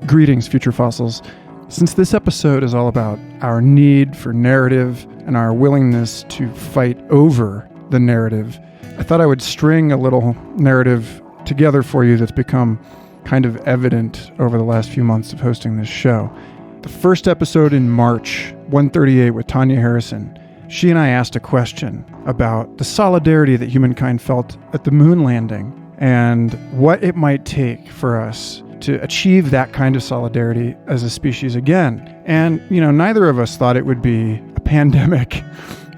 Greetings, future fossils. Since this episode is all about our need for narrative and our willingness to fight over the narrative, I thought I would string a little narrative together for you that's become kind of evident over the last few months of hosting this show. The first episode in March, 138 with Tanya Harrison, she and I asked a question about the solidarity that humankind felt at the moon landing and what it might take for us to achieve that kind of solidarity as a species again. And, neither of us thought it would be a pandemic,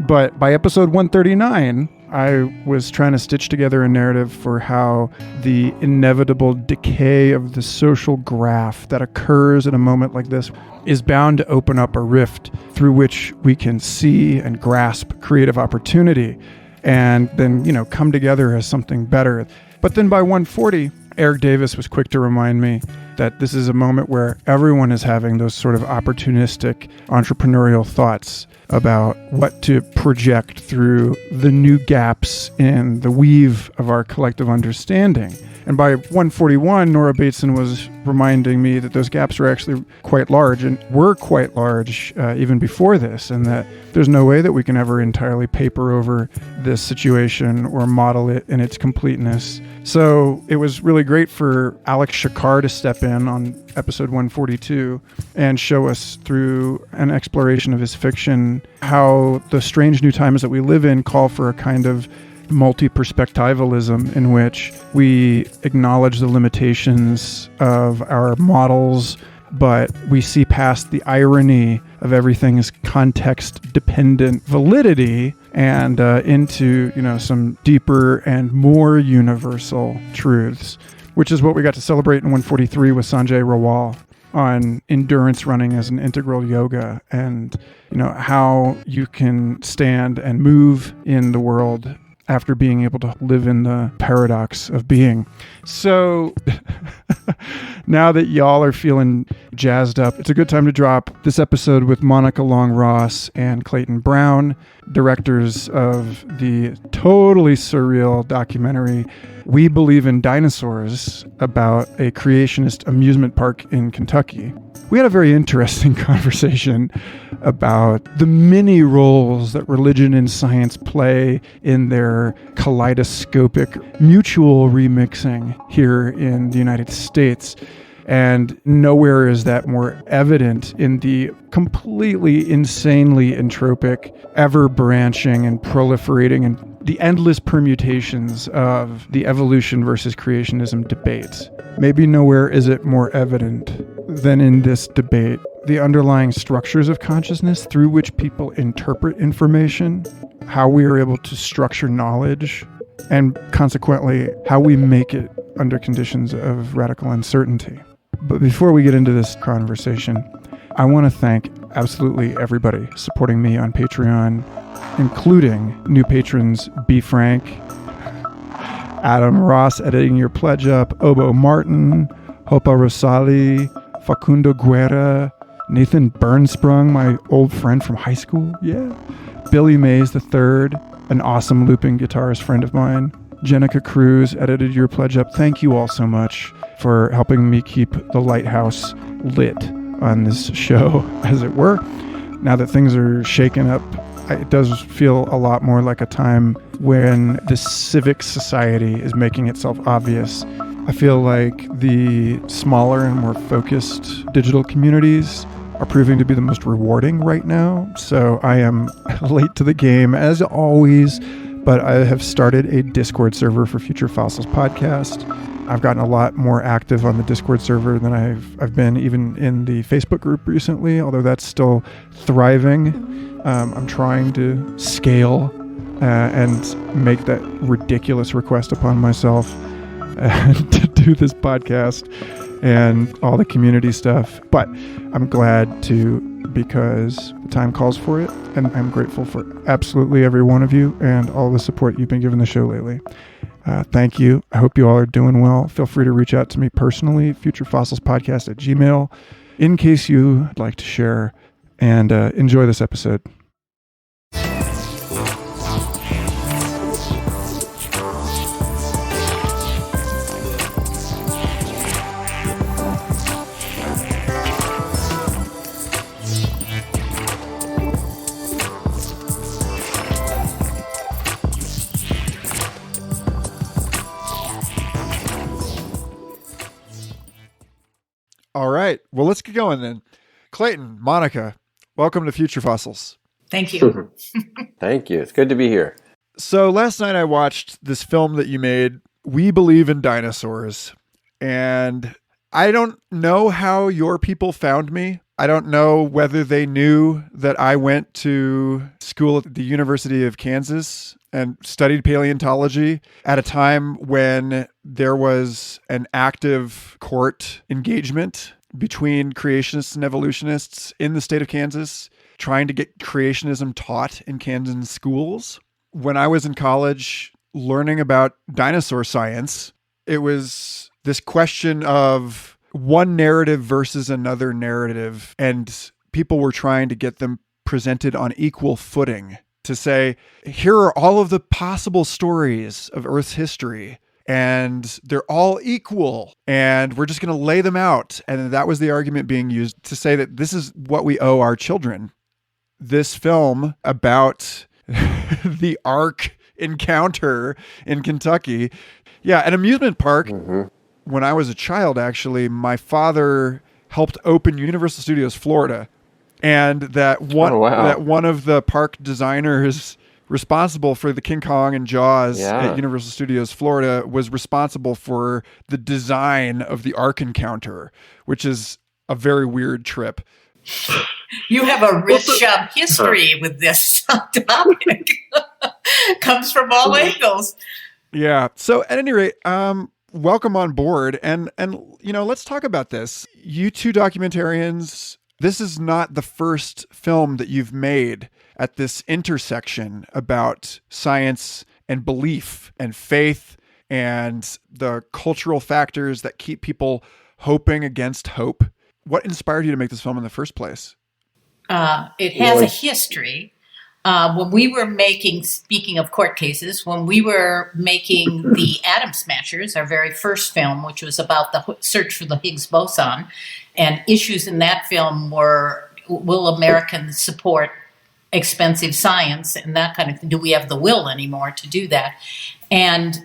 but by episode 139, I was trying to stitch together a narrative for how the inevitable decay of the social graph that occurs at a moment like this is bound to open up a rift through which we can see and grasp creative opportunity and then, come together as something better. But then by 140, Eric Davis was quick to remind me that this is a moment where everyone is having those sort of opportunistic entrepreneurial thoughts about what to project through the new gaps in the weave of our collective understanding. And by 141, Nora Bateson was reminding me that those gaps are actually quite large and were quite large even before this, and that there's no way that we can ever entirely paper over this situation or model it in its completeness. So it was really great for Alex Shakar to step in on episode 142 and show us through an exploration of his fiction how the strange new times that we live in call for a kind of multi-perspectivalism in which we acknowledge the limitations of our models, but we see past the irony of everything's context-dependent validity and into, some deeper and more universal truths, which is what we got to celebrate in 143 with Sanjay Rawal on endurance running as an integral yoga and, how you can stand and move in the world after being able to live in the paradox of being. So now that y'all are feeling jazzed up, it's a good time to drop this episode with Monica Long-Ross and Clayton Brown, directors of the totally surreal documentary We Believe in Dinosaurs, about a creationist amusement park in Kentucky. We had a very interesting conversation about the many roles that religion and science play in their kaleidoscopic mutual remixing here in the United States. And nowhere is that more evident in the completely insanely entropic, ever-branching and proliferating and the endless permutations of the evolution versus creationism debate. Maybe nowhere is it more evident than in this debate. The underlying structures of consciousness through which people interpret information, how we are able to structure knowledge, and consequently, how we make it under conditions of radical uncertainty. But before we get into this conversation, I want to thank absolutely everybody supporting me on Patreon, including new patrons B. Frank, Adam Ross editing your pledge up, Obo Martin, Hopa Rosali, Facundo Guerra, Nathan Burnsprung, my old friend from high school, Billy Mays III, an awesome looping guitarist friend of mine, Jenica Cruz edited your pledge up. Thank you all so much for helping me keep the lighthouse lit on this show, as it were. Now that things are shaken up, it does feel a lot more like a time when the civic society is making itself obvious. I feel like the smaller and more focused digital communities are proving to be the most rewarding right now. So I am late to the game, as always, but I have started a Discord server for Future Fossils podcast. I've gotten a lot more active on the Discord server than I've been even in the Facebook group recently, although that's still thriving. I'm trying to scale and make that ridiculous request upon myself to do this podcast and all the community stuff. But I'm glad to, because the time calls for it, and I'm grateful for absolutely every one of you and all the support you've been giving the show lately. Thank you. I hope you all are doing well. Feel free to reach out to me personally, futurefossils@gmail.com, in case you'd like to share, and enjoy this episode. All right. Well, let's get going then. Clayton, Monica, welcome to Future Fossils. Thank you. Thank you. It's good to be here. So last night I watched this film that you made, We Believe in Dinosaurs. And I don't know how your people found me. I don't know whether they knew that I went to school at the University of Kansas and studied paleontology at a time when there was an active court engagement between creationists and evolutionists in the state of Kansas, trying to get creationism taught in Kansas schools. When I was in college learning about dinosaur science, it was this question of one narrative versus another narrative, and people were trying to get them presented on equal footing to say, here are all of the possible stories of Earth's history, and they're all equal, and we're just going to lay them out. And that was the argument being used to say that this is what we owe our children. This film about the Ark encounter in Kentucky. Yeah, an amusement park. Mm-hmm. When I was a child, actually, my father helped open Universal Studios Florida. And that one of the park designers responsible for the King Kong and Jaws at Universal Studios Florida was responsible for the design of the Ark encounter, which is a very weird trip. You have a rich history with this topic. Comes from all angles. Yeah. So at any rate, welcome on board. And let's talk about this. You two documentarians, this is not the first film that you've made at this intersection about science and belief and faith and the cultural factors that keep people hoping against hope. What inspired you to make this film in the first place? It has a history. When we were making, speaking of court cases, when we were making the Atom Smashers, our very first film, which was about the search for the Higgs boson, and issues in that film were, will Americans support expensive science and that kind of thing? Do we have the will anymore to do that?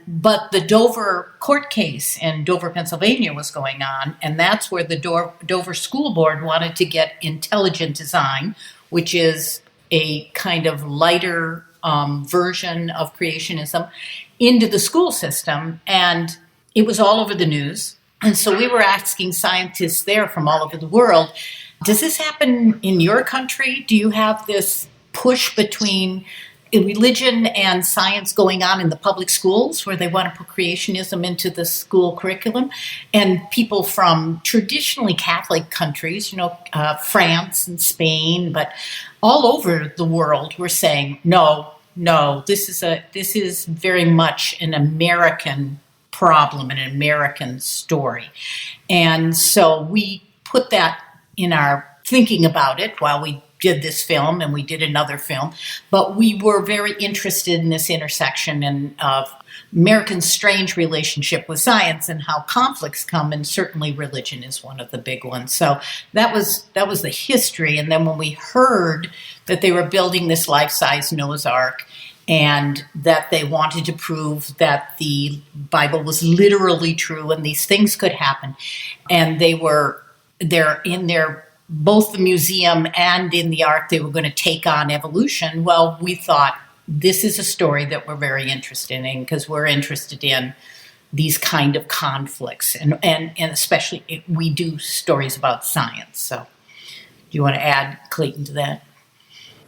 But the Dover court case in Dover, Pennsylvania was going on, and that's where the Dover School Board wanted to get intelligent design, which is a kind of lighter version of creationism, into the school system. And it was all over the news. And so we were asking scientists there from all over the world, does this happen in your country? Do you have this push between religion and science going on in the public schools where they want to put creationism into the school curriculum? And people from traditionally Catholic countries, France and Spain, but all over the world were saying, no, this is very much an American problem, an American story. And so we put that in our thinking about it while we did this film, and we did another film, but we were very interested in this intersection and of Americans' strange relationship with science and how conflicts come, and certainly religion is one of the big ones. So that was the history. And then when we heard that they were building this life-size Noah's Ark and that they wanted to prove that the Bible was literally true and these things could happen, and they're in their both the museum and in the Ark, they were going to take on evolution. Well, we thought this is a story that we're very interested in because we're interested in these kind of conflicts. And especially if we do stories about science. So do you want to add, Clayton, to that?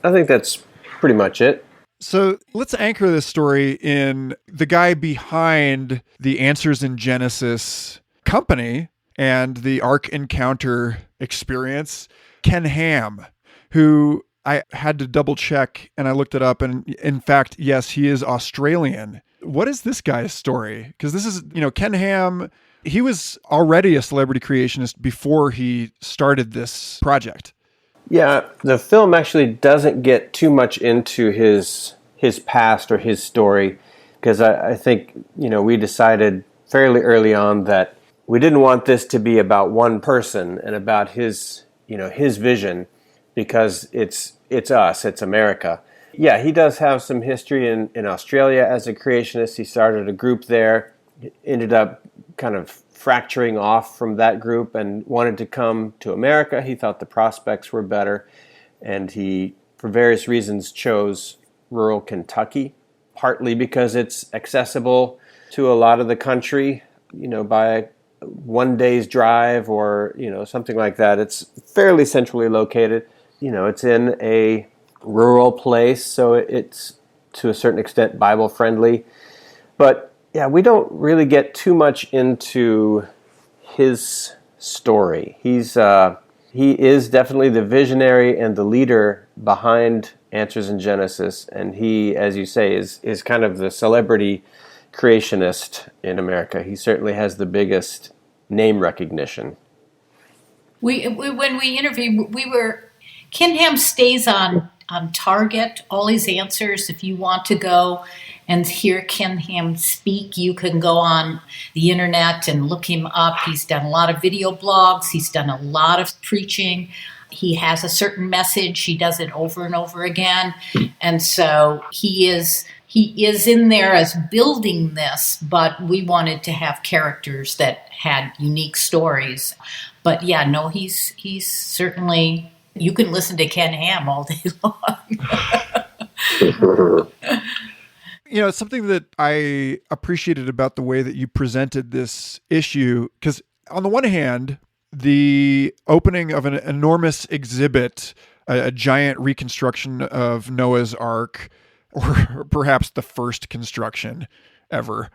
I think that's pretty much it. So let's anchor this story in the guy behind the Answers in Genesis company and the Ark Encounter experience, Ken Ham, who I had to double check and I looked it up. And in fact, yes, he is Australian. What is this guy's story? Because this is, Ken Ham, he was already a celebrity creationist before he started this project. Yeah, the film actually doesn't get too much into his past or his story, because I think, we decided fairly early on that we didn't want this to be about one person and about his vision, because it's us, it's America. Yeah, he does have some history in Australia as a creationist. He started a group there, ended up kind of fracturing off from that group and wanted to come to America. He thought the prospects were better, and he, for various reasons, chose rural Kentucky, partly because it's accessible to a lot of the country, by one day's drive or, something like that. It's fairly centrally located. It's in a rural place, so it's to a certain extent Bible friendly. But yeah, we don't really get too much into his story. He is definitely the visionary and the leader behind Answers in Genesis, and he, as you say, is kind of the celebrity creationist in America. He certainly has the biggest name recognition. When we interviewed, Ken Ham stays on target. All his answers, if you want to go and hear Ken Ham speak, you can go on the internet and look him up. He's done a lot of video blogs. He's done a lot of preaching. He has a certain message. He does it over and over again. And so he is in there as building this, but we wanted to have characters that had unique stories. But yeah, no, he's certainly, you can listen to Ken Ham all day long. It's something that I appreciated about the way that you presented this issue, because on the one hand, the opening of an enormous exhibit, a giant reconstruction of Noah's Ark, or perhaps the first construction ever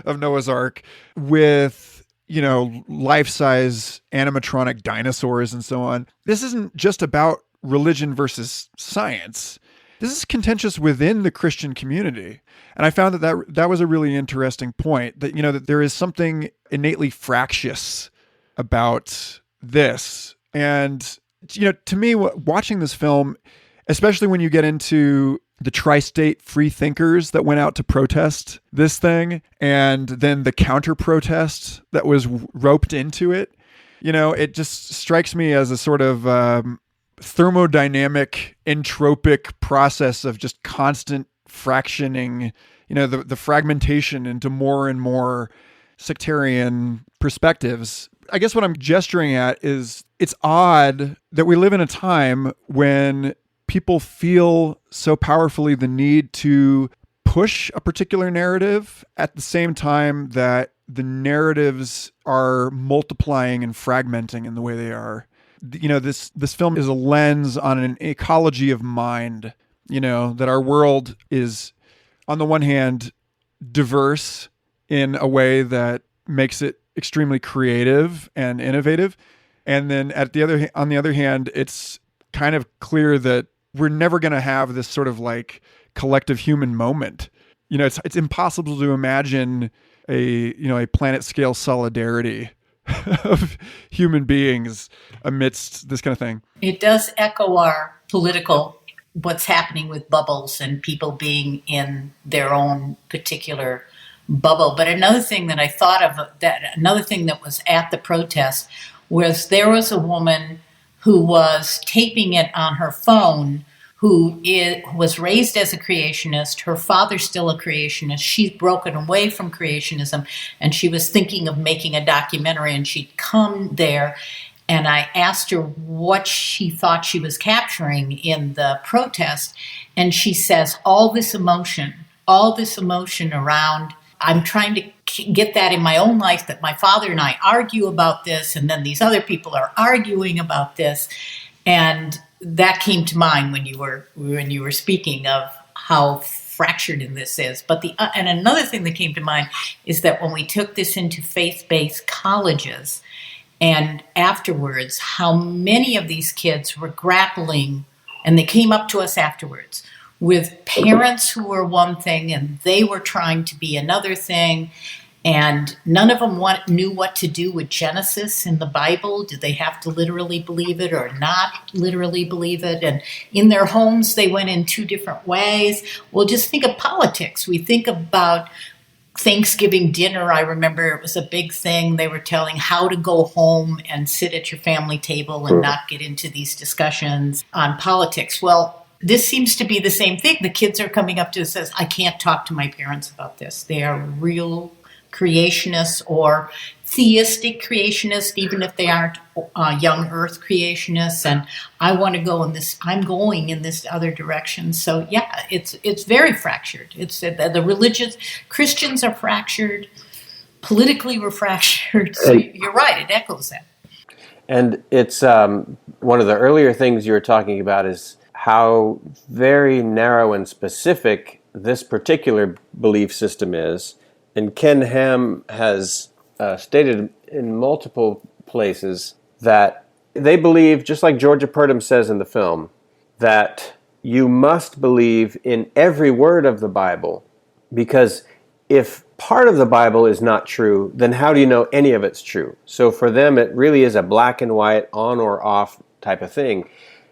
of Noah's Ark, with, life-size animatronic dinosaurs and so on. This isn't just about religion versus science. This is contentious within the Christian community. And I found that was a really interesting point, that, that there is something innately fractious about this. And, to me, watching this film, especially when you get into the tri-state free thinkers that went out to protest this thing, and then the counter-protest that was roped into it, it just strikes me as a sort of thermodynamic, entropic process of just constant fractioning, the fragmentation into more and more sectarian perspectives. I guess what I'm gesturing at is it's odd that we live in a time when people feel so powerfully the need to push a particular narrative at the same time that the narratives are multiplying and fragmenting in the way they are. This film is a lens on an ecology of mind, that our world is, on the one hand, diverse in a way that makes it extremely creative and innovative. And then on the other hand, it's kind of clear that we're never going to have this sort of like collective human moment. It's impossible to imagine a planet scale solidarity of human beings amidst this kind of thing. It does echo our political, what's happening with bubbles and people being in their own particular bubble. But another thing that I thought of, another thing that was at the protest, was there was a woman who was taping it on her phone, who was raised as a creationist. Her father's still a creationist. She's broken away from creationism, and she was thinking of making a documentary, and she'd come there, and I asked her what she thought she was capturing in the protest, and she says, all this emotion around, I'm trying to get that in my own life, that my father and I argue about this, and then these other people are arguing about this. And that came to mind when you were speaking of how fractured in this is. But and another thing that came to mind is that when we took this into faith-based colleges, and afterwards, how many of these kids were grappling, and they came up to us afterwards, with parents who were one thing and they were trying to be another thing, and none of them knew what to do with Genesis in the Bible. Did they have to literally believe it or not literally believe it? And in their homes, they went in two different ways. Well, just think of politics. We think about Thanksgiving dinner. I remember it was a big thing. They were telling how to go home and sit at your family table and not get into these discussions on politics. Well, this seems to be the same thing. The kids are coming up to us and says, I can't talk to my parents about this. They are real creationists or theistic creationists, even if they aren't young Earth creationists. And I want to go in this. I'm going in this other direction. So yeah, it's very fractured. It's the religious Christians are fractured. Politically, we're fractured. So you're right. It echoes that. And it's one of the earlier things you were talking about is how very narrow and specific this particular belief system is. And Ken Ham has stated in multiple places that they believe, just like Georgia Purdom says in the film, that you must believe in every word of the Bible, because if part of the Bible is not true, then how do you know any of it's true? So for them, it really is a black and white, on or off type of thing.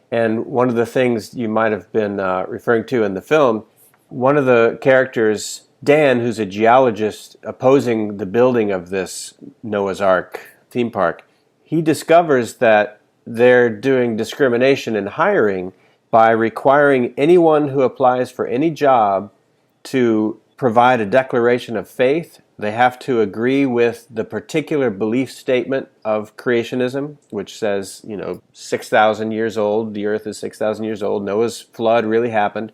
And one of the things you might have been referring to in the film, one of the characters, Dan, who's a geologist opposing the building of this Noah's Ark theme park, he discovers that they're doing discrimination in hiring by requiring anyone who applies for any job to provide a declaration of faith. They have to agree with the particular belief statement of creationism, which says, 6,000 years old, the earth is 6,000 years old, Noah's flood really happened,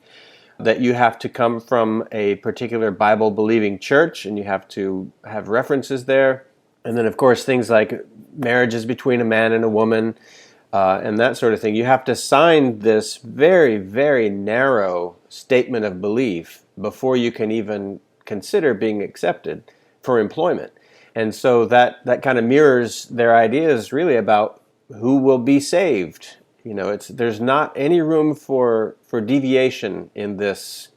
that you have to come from a particular Bible-believing church, and you have to have references there. And then, of course, things like marriages between a man and a woman, and that sort of thing. You have to sign this very, very narrow statement of belief before you can even consider being accepted for employment. And so that kind of mirrors their ideas really about who will be saved. There's not any room for deviation in this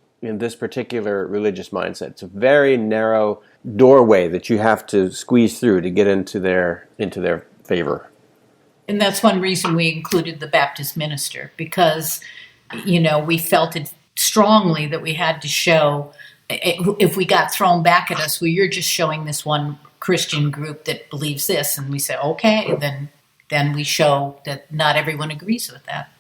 particular religious mindset. It's a very narrow doorway that you have to squeeze through to get into their favor. And that's one reason we included the Baptist minister, because, we felt it strongly that we had to show, if we got thrown back at us, well, you're just showing this one Christian group that believes this. And we say, okay, then we show that not everyone agrees with that.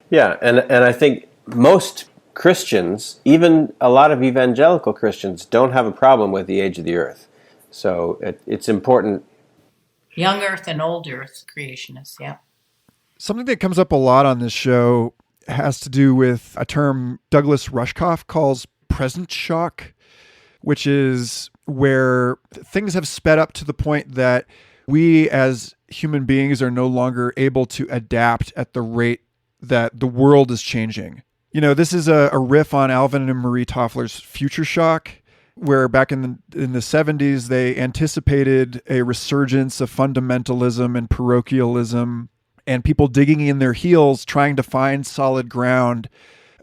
Yeah, and I think most Christians, even a lot of evangelical Christians, don't have a problem with the age of the earth. So it's important. Young earth and old earth creationists, yeah. Something that comes up a lot on this show has to do with a term Douglas Rushkoff calls present shock, which is where things have sped up to the point that we as human beings are no longer able to adapt at the rate that the world is changing. This is a riff on Alvin and Marie Toffler's Future Shock, where back in the 70s, they anticipated a resurgence of fundamentalism and parochialism and people digging in their heels, trying to find solid ground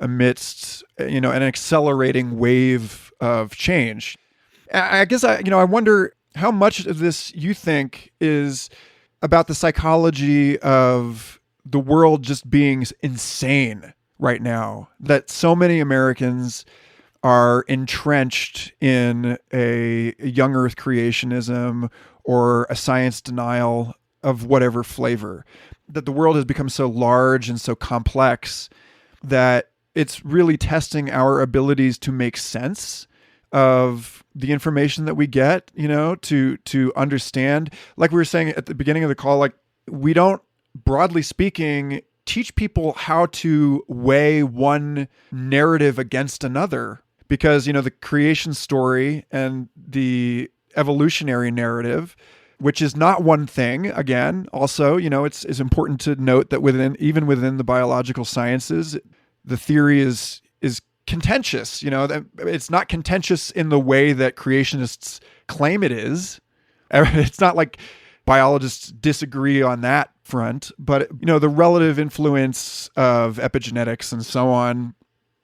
amidst, an accelerating wave of change. I guess, I wonder how much of this you think is about the psychology of the world just being insane right now, that so many Americans are entrenched in a young earth creationism or a science denial of whatever flavor, that the world has become so large and so complex that it's really testing our abilities to make sense of the information that we get, to understand. Like we were saying at the beginning of the call, like we don't, broadly speaking, teach people how to weigh one narrative against another, because, the creation story and the evolutionary narrative, which is not one thing, again, also, it's important to note that even within the biological sciences, the theory is contentious. That it's not contentious in the way that creationists claim it is. It's not like biologists disagree on that front, but the relative influence of epigenetics and so on.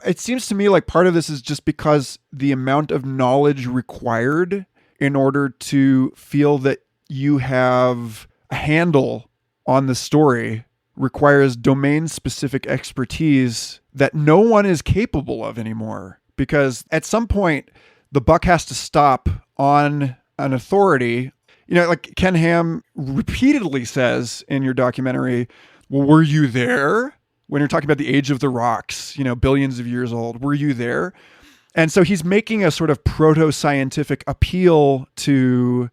It seems to me like part of this is just because the amount of knowledge required in order to feel that you have a handle on the story requires domain-specific expertise that no one is capable of anymore. Because at some point, the buck has to stop on an authority. Like Ken Ham repeatedly says in your documentary, well, were you there? When you're talking about the age of the rocks, billions of years old, were you there? And so he's making a sort of proto-scientific appeal to,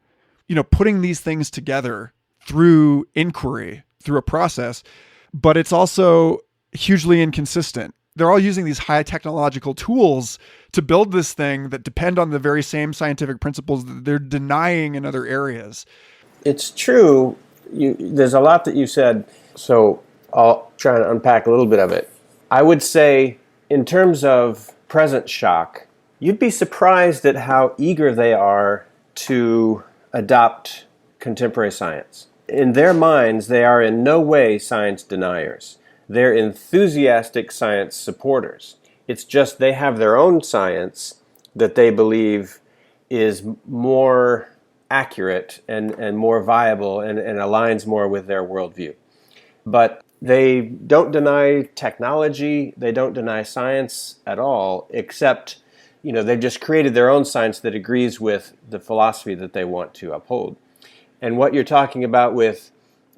putting these things together through inquiry, through a process, but it's also hugely inconsistent. They're all using these high technological tools to build this thing that depend on the very same scientific principles that they're denying in other areas. It's true. There's a lot that you said, so I'll try to unpack a little bit of it. I would say, in terms of present shock, you'd be surprised at how eager they are to adopt contemporary science. In their minds, they are in no way science deniers. They're enthusiastic science supporters. It's just they have their own science that they believe is more accurate and more viable and aligns more with their worldview. But they don't deny technology, they don't deny science at all, except, they've just created their own science that agrees with the philosophy that they want to uphold. And what you're talking about with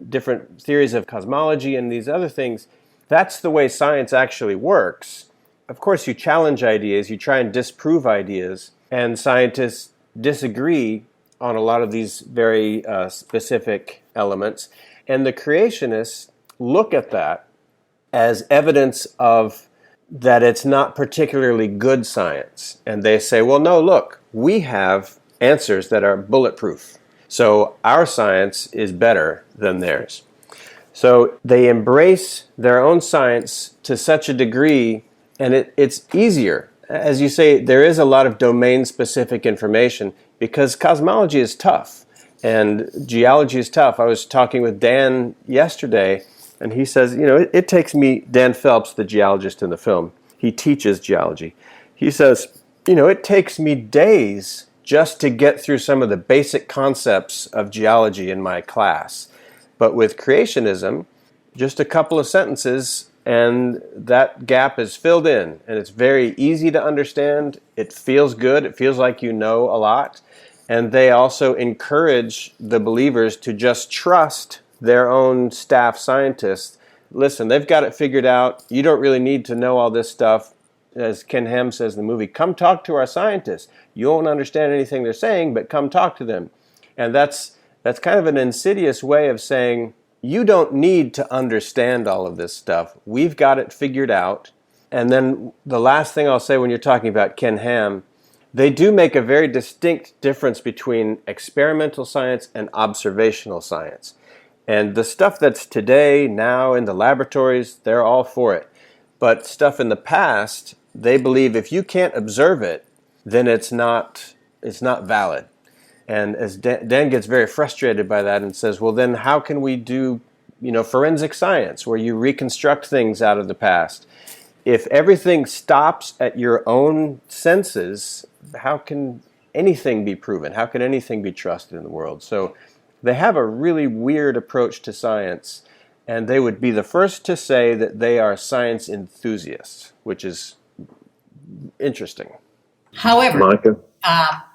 different theories of cosmology and these other things, that's the way science actually works. Of course, you challenge ideas, you try and disprove ideas, and scientists disagree on a lot of these very specific elements. And the creationists look at that as evidence of that it's not particularly good science. And they say, well, no, look, we have answers that are bulletproof. So our science is better than theirs. So they embrace their own science to such a degree, and it's easier. As you say, there is a lot of domain-specific information because cosmology is tough and geology is tough. I was talking with Dan yesterday, and he says, it takes me, Dan Phelps, the geologist in the film, he teaches geology. He says, it takes me days just to get through some of the basic concepts of geology in my class. But with creationism, just a couple of sentences and that gap is filled in. And it's very easy to understand. It feels good. It feels like you know a lot. And they also encourage the believers to just trust their own staff scientists. Listen, they've got it figured out. You don't really need to know all this stuff. As Ken Ham says in the movie, come talk to our scientists. You won't understand anything they're saying, but come talk to them. And that's kind of an insidious way of saying, you don't need to understand all of this stuff. We've got it figured out. And then the last thing I'll say when you're talking about Ken Ham, they do make a very distinct difference between experimental science and observational science. And the stuff that's today, now in the laboratories, they're all for it. But stuff in the past, they believe if you can't observe it, then it's not valid. And as Dan gets very frustrated by that and says, well, then how can we do, forensic science where you reconstruct things out of the past? If everything stops at your own senses, how can anything be proven? How can anything be trusted in the world? So they have a really weird approach to science, and they would be the first to say that they are science enthusiasts, which is interesting. However,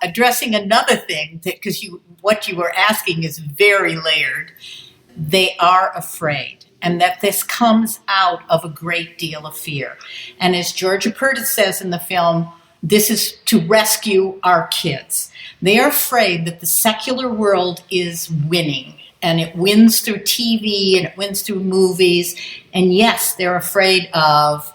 addressing another thing, because what you were asking is very layered, they are afraid, and that this comes out of a great deal of fear. And as Georgia Curtis says in the film, this is to rescue our kids. They are afraid that the secular world is winning, and it wins through TV and it wins through movies. And yes, they're afraid of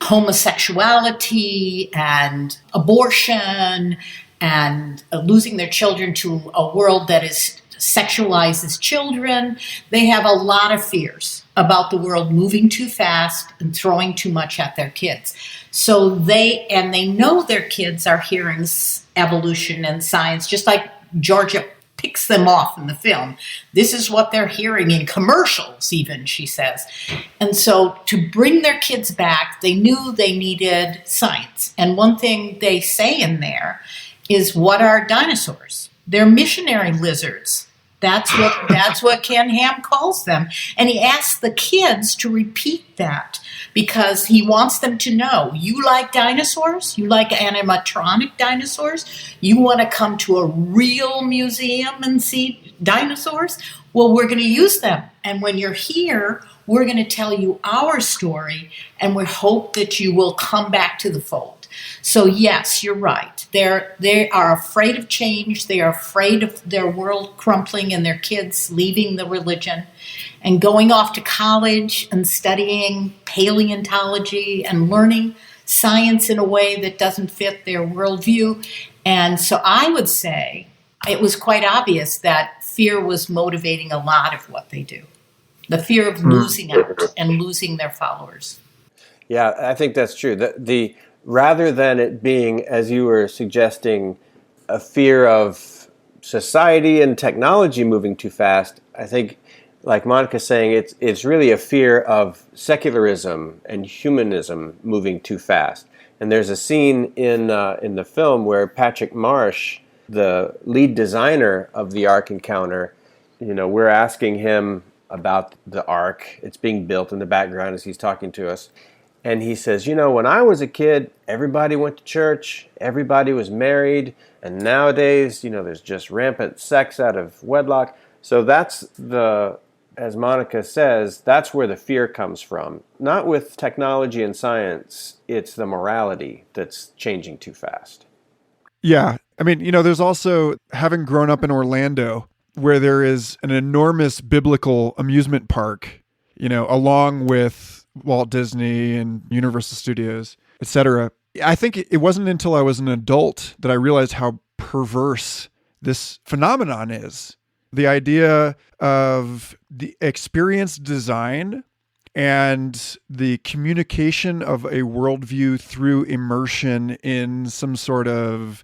homosexuality and abortion and losing their children to a world that is sexualizes children. They have a lot of fears about the world moving too fast and throwing too much at their kids. So they know their kids are hearing evolution and science, just like Georgia picks them off in the film. This is what they're hearing in commercials, even, she says. And so to bring their kids back, they knew they needed science. And one thing they say in there is, what are dinosaurs? They're missionary lizards. That's what Ken Ham calls them. And he asks the kids to repeat that because he wants them to know, you like dinosaurs? You like animatronic dinosaurs? You want to come to a real museum and see dinosaurs? Well, we're going to use them And when you're here, we're going to tell you our story, and we hope that you will come back to the fold. So yes, you're right. They are afraid of change. They are afraid of their world crumpling and their kids leaving the religion and going off to college and studying paleontology and learning science in a way that doesn't fit their worldview. And so I would say it was quite obvious that fear was motivating a lot of what they do. The fear of losing out and losing their followers. Yeah, I think that's true. The rather than it being, as you were suggesting, a fear of society and technology moving too fast, I think, like Monica's saying, it's really a fear of secularism and humanism moving too fast. And there's a scene in the film where Patrick Marsh, the lead designer of the Ark encounter, we're asking him about the Ark. It's being built in the background as he's talking to us. And he says, when I was a kid, everybody went to church, everybody was married, and nowadays, there's just rampant sex out of wedlock. So that's as Monica says, that's where the fear comes from. Not with technology and science, it's the morality that's changing too fast. Yeah. I mean, there's also, having grown up in Orlando, where there is an enormous biblical amusement park, along with Walt Disney and Universal Studios, etc. I think it wasn't until I was an adult that I realized how perverse this phenomenon is. The idea of the experience design and the communication of a worldview through immersion in some sort of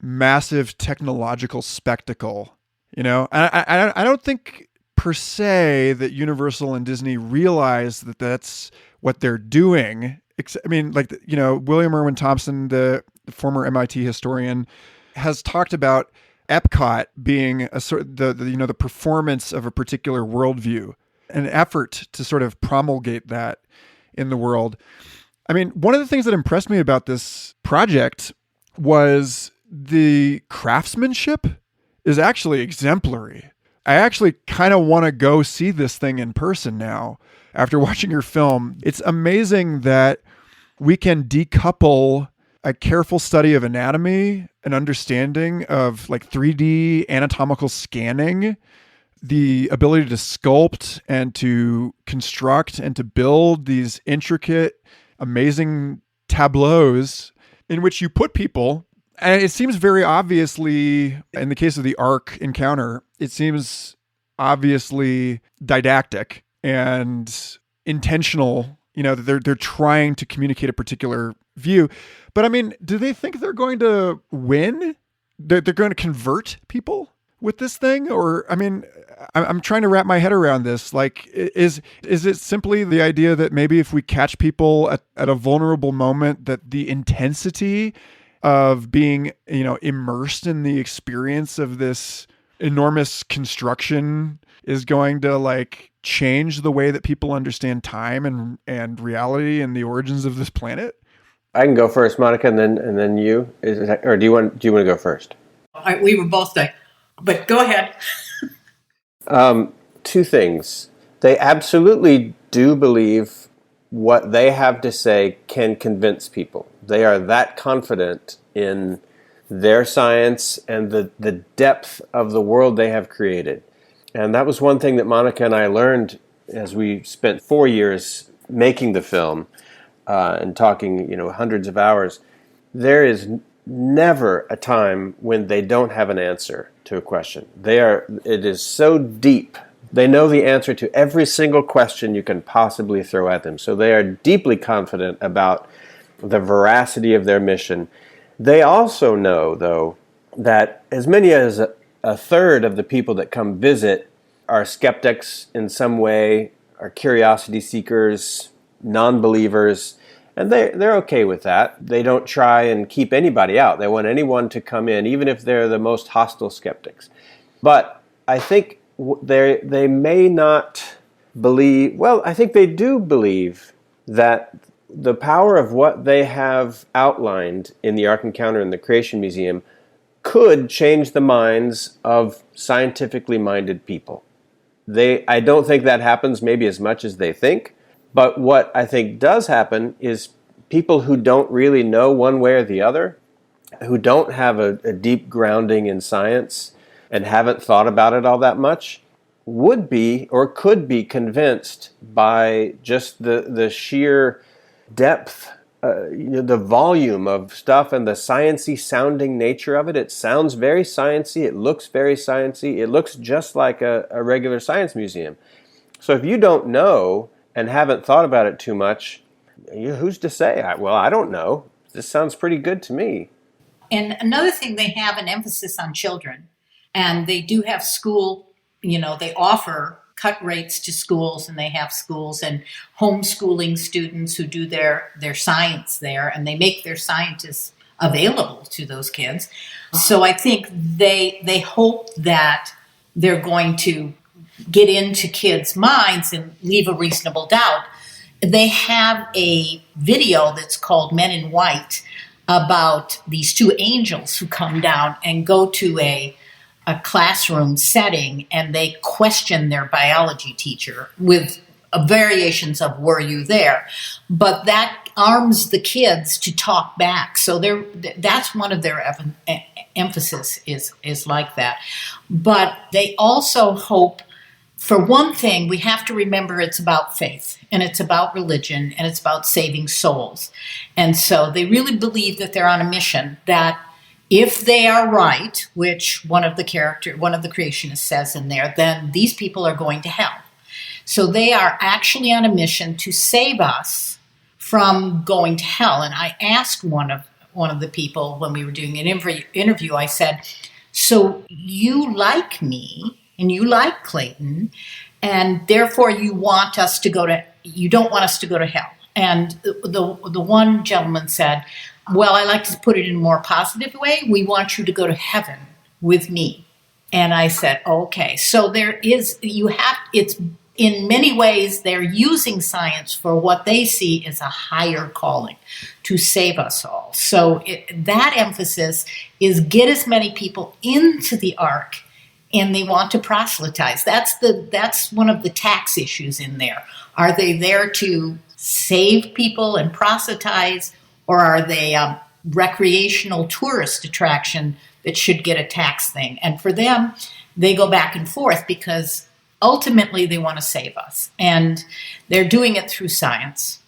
massive technological spectacle. I don't think per se that Universal and Disney realize that that's what they're doing. I mean, William Irwin Thompson, the former MIT historian, has talked about Epcot being a sort the performance of a particular worldview, an effort to sort of promulgate that in the world. I mean, one of the things that impressed me about this project was the craftsmanship is actually exemplary. I actually kind of want to go see this thing in person now after watching your film. It's amazing that we can decouple a careful study of anatomy, an understanding of 3D anatomical scanning, the ability to sculpt and to construct and to build these intricate, amazing tableaus in which you put people. And it seems very obviously, in the case of the Ark encounter, it seems obviously didactic and intentional, that they're trying to communicate a particular view. But I mean, do they think they're going to win? They're going to convert people with this thing? Or, I mean, I'm trying to wrap my head around this. Is it simply the idea that maybe if we catch people at a vulnerable moment, that the intensity of being, immersed in the experience of this enormous construction is going to change the way that people understand time and reality and the origins of this planet? I can go first, Monica, and then you. Or do you want to go first? We were both there, but go ahead. Two things. They absolutely do believe what they have to say can convince people. They are that confident in their science and the depth of the world they have created. And that was one thing that Monica and I learned as we spent 4 years making the film and talking, hundreds of hours. There is never a time when they don't have an answer to a question. It is so deep. They know the answer to every single question you can possibly throw at them. So they are deeply confident about the veracity of their mission. They also know, though, that as many as a third of the people that come visit are skeptics in some way, are curiosity seekers, non-believers, and they're okay with that. They don't try and keep anybody out. They want anyone to come in, even if they're the most hostile skeptics. But I think they may not believe, well, I think they do believe that the power of what they have outlined in the Ark Encounter and the Creation Museum could change the minds of scientifically minded people. I don't think that happens maybe as much as they think. But what I think does happen is people who don't really know one way or the other, who don't have a deep grounding in science and haven't thought about it all that much, would be or could be convinced by just the sheer depth, the volume of stuff and the sciencey sounding nature of it. It sounds very sciencey. It looks very sciencey. It looks just like a regular science museum. So if you don't know and haven't thought about it too much, who's to say? Well, I don't know. This sounds pretty good to me. And another thing, they have an emphasis on children, and they do have school, they offer cut rates to schools, and they have schools and homeschooling students who do their science there, and they make their scientists available to those kids. So I think they hope that they're going to get into kids' minds and leave a reasonable doubt. They have a video that's called Men in White about these two angels who come down and go to a classroom setting, and they question their biology teacher with variations of "were you there?" But that arms the kids to talk back. So that's one of their emphasis is like that. But they also hope, for one thing, we have to remember it's about faith, and it's about religion, and it's about saving souls. And so they really believe that they're on a mission, that if they are right, which one of the creationists says in there, then these people are going to hell. So they are actually on a mission to save us from going to hell. And I asked one of the people when we were doing an interview, I said, so you like me, and you like Clayton, and therefore you don't want us to go to hell. And the one gentleman said, well, I like to put it in a more positive way. We want you to go to heaven with me. And I said, okay. So it's in many ways, they're using science for what they see as a higher calling to save us all. So that emphasis is get as many people into the ark, and they want to proselytize. That's one of the tax issues in there. Are they there to save people and proselytize, or are they a recreational tourist attraction that should get a tax thing? And for them, they go back and forth because ultimately they want to save us. And they're doing it through science.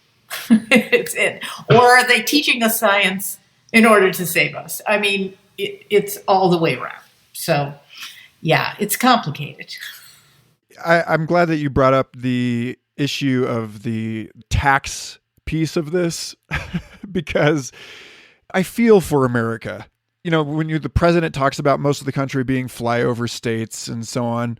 Or are they teaching us science in order to save us? I mean, it's all the way around. So, yeah, it's complicated. I'm glad that you brought up the issue of the tax piece of this because I feel for America. When the president talks about most of the country being flyover states and so on,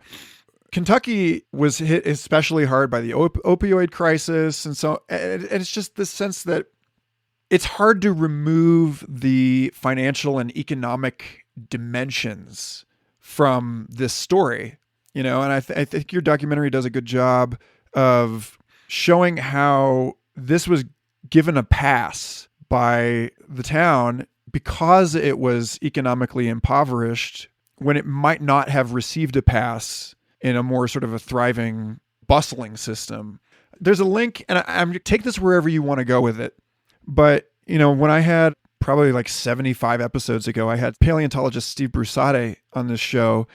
Kentucky was hit especially hard by the opioid crisis. And so, and it's just the sense that it's hard to remove the financial and economic dimensions from this story, and I think your documentary does a good job of showing how this was given a pass by the town because it was economically impoverished when it might not have received a pass in a more sort of a thriving, bustling system. There's a link, and I'm take this wherever you want to go with it. But, when I had probably like 75 episodes ago, I had paleontologist Steve Brusade on this show,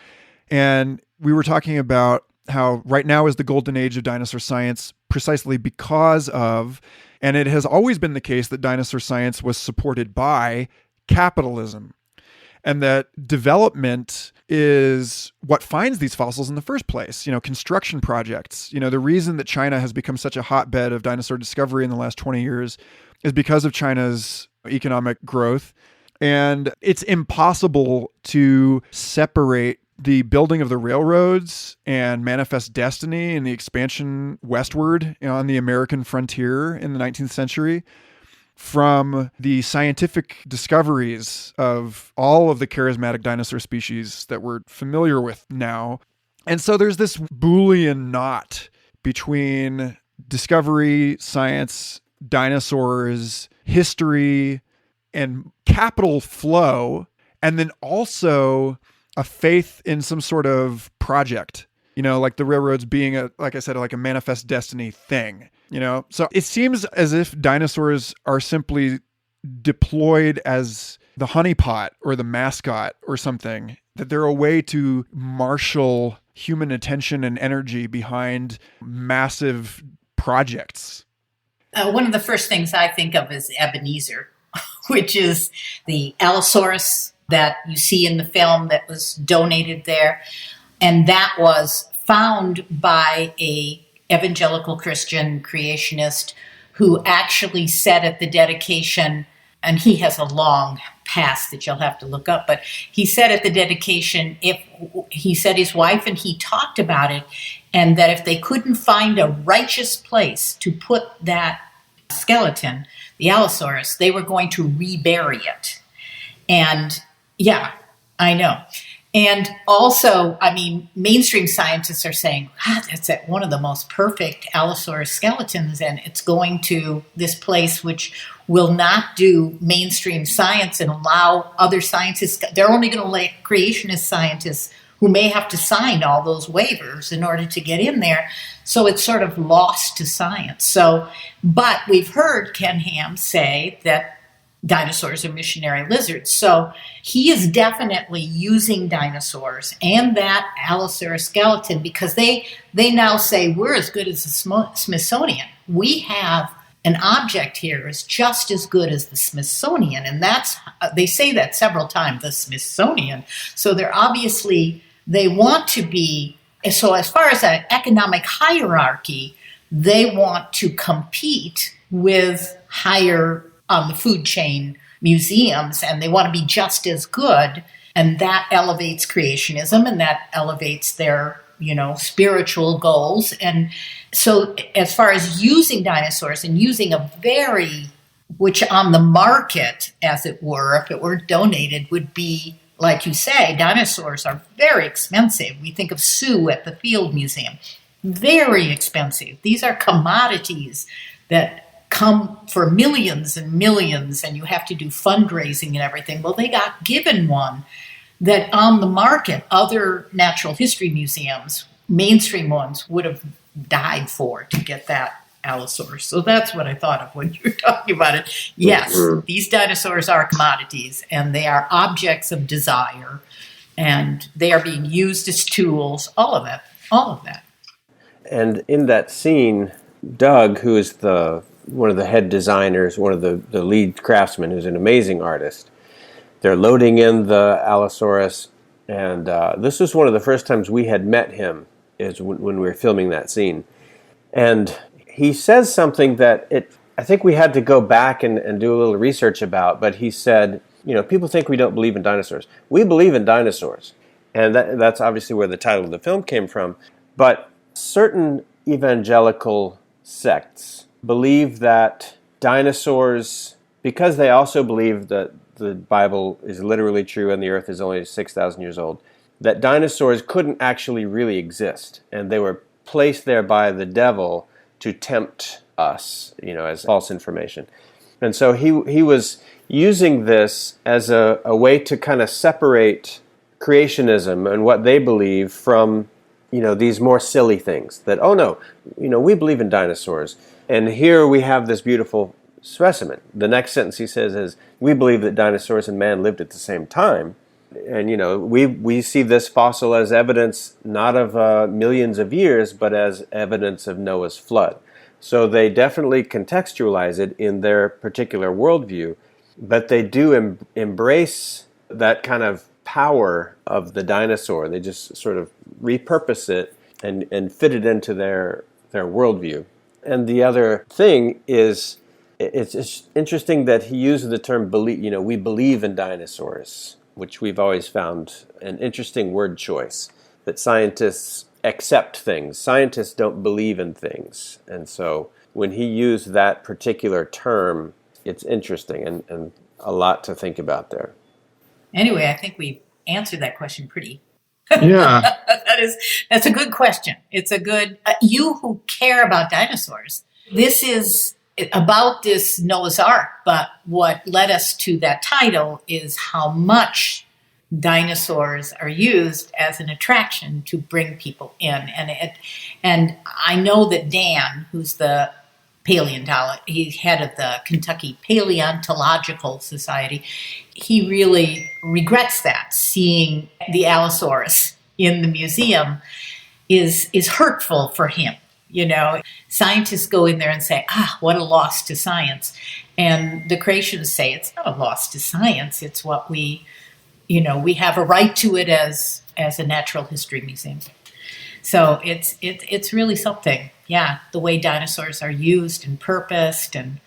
and we were talking about how right now is the golden age of dinosaur science precisely because of, and it has always been the case that dinosaur science was supported by capitalism, and that development is what finds these fossils in the first place. Construction projects. The reason that China has become such a hotbed of dinosaur discovery in the last 20 years is because of China's economic growth. And it's impossible to separate the building of the railroads and manifest destiny and the expansion westward on the American frontier in the 19th century from the scientific discoveries of all of the charismatic dinosaur species that we're familiar with now. And so there's this Boolean knot between discovery, science, dinosaurs, history, and capital flow, and then also a faith in some sort of project. like the railroads being like I said, like a manifest destiny thing, So it seems as if dinosaurs are simply deployed as the honeypot or the mascot or something, that they're a way to marshal human attention and energy behind massive projects. One of the first things I think of is Ebenezer, which is the Allosaurus that you see in the film that was donated there. And that was found by a evangelical Christian creationist who actually said at the dedication, and he has a long past that you'll have to look up, but he said at the dedication, he said his wife and he talked about it, and that if they couldn't find a righteous place to put that skeleton, the Allosaurus, they were going to rebury it. And yeah, I know. And also, mainstream scientists are saying, that's one of the most perfect Allosaurus skeletons, and it's going to this place which will not do mainstream science and allow other scientists. They're only going to let creationist scientists who may have to sign all those waivers in order to get in there. So it's sort of lost to science. But we've heard Ken Ham say that dinosaurs are missionary lizards. So he is definitely using dinosaurs and that Allosaurus skeleton because they now say we're as good as the Smithsonian. We have an object here is just as good as the Smithsonian. And they say that several times, the Smithsonian. So they want to be, so as far as an economic hierarchy, they want to compete with higher on the food chain museums, and they want to be just as good, and that elevates creationism, and that elevates their, spiritual goals. And so as far as using dinosaurs and using which on the market, as it were, if it were donated, would be, like you say, dinosaurs are very expensive. We think of Sue at the Field Museum, very expensive. These are commodities that come for millions and millions, and you have to do fundraising and everything. Well, they got given one that on the market, other natural history museums, mainstream ones, would have died for to get that Allosaurus. So that's what I thought of when you were talking about it. Yes, these dinosaurs are commodities, and they are objects of desire, and they are being used as tools, all of that. And in that scene, Doug, who is one of the head designers, one of the lead craftsmen, who's an amazing artist. They're loading in the Allosaurus, and this was one of the first times we had met him, is when we were filming that scene. And he says something that I think we had to go back and do a little research about, but he said, people think we don't believe in dinosaurs. We believe in dinosaurs. And that's obviously where the title of the film came from. But certain evangelical sects believe that dinosaurs, because they also believe that the Bible is literally true and the earth is only 6,000 years old, that dinosaurs couldn't actually really exist. And they were placed there by the devil to tempt us, as false information. And so he was using this as a way to kind of separate creationism and what they believe from, these more silly things. That, oh no, we believe in dinosaurs. And here we have this beautiful specimen. The next sentence he says is, we believe that dinosaurs and man lived at the same time. And, we see this fossil as evidence not of millions of years, but as evidence of Noah's flood. So they definitely contextualize it in their particular worldview, but they do embrace that kind of power of the dinosaur. They just sort of repurpose it and fit it into their worldview. And the other thing is, it's interesting that he uses the term believe. We believe in dinosaurs, which we've always found an interesting word choice. That scientists accept things. Scientists don't believe in things. And so when he used that particular term, it's interesting and a lot to think about there. Anyway, I think we answered that question pretty. Yeah. That's a good question. It's a good, you who care about dinosaurs, this is about this Noah's Ark, but what led us to that title is how much dinosaurs are used as an attraction to bring people in. And I know that Dan, who's the paleontologist, he's head of the Kentucky Paleontological Society, he really regrets that. Seeing the Allosaurus in the museum is hurtful for him. Scientists go in there and say, what a loss to science. And the creationists say it's not a loss to science. It's what we have a right to it as a natural history museum. So it's really something. Yeah, the way dinosaurs are used and purposed. And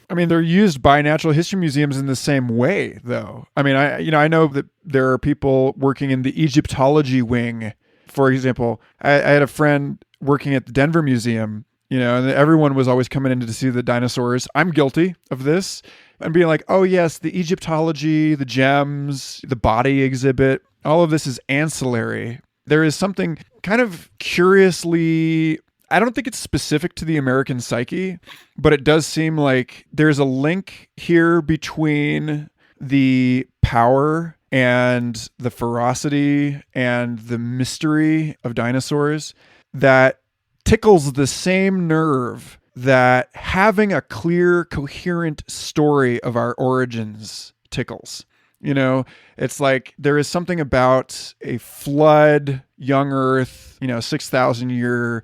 I mean, they're used by natural history museums in the same way, though. I mean, I know that there are people working in the Egyptology wing. For example, I had a friend working at the Denver Museum, and everyone was always coming in to see the dinosaurs. I'm guilty of this. And being like, oh yes, the Egyptology, the gems, the body exhibit, all of this is ancillary. There is something kind of curiously, I don't think it's specific to the American psyche, but it does seem like there's a link here between the power and the ferocity and the mystery of dinosaurs that tickles the same nerve that having a clear, coherent story of our origins tickles. It's like there is something about a flood, young Earth, 6,000 year,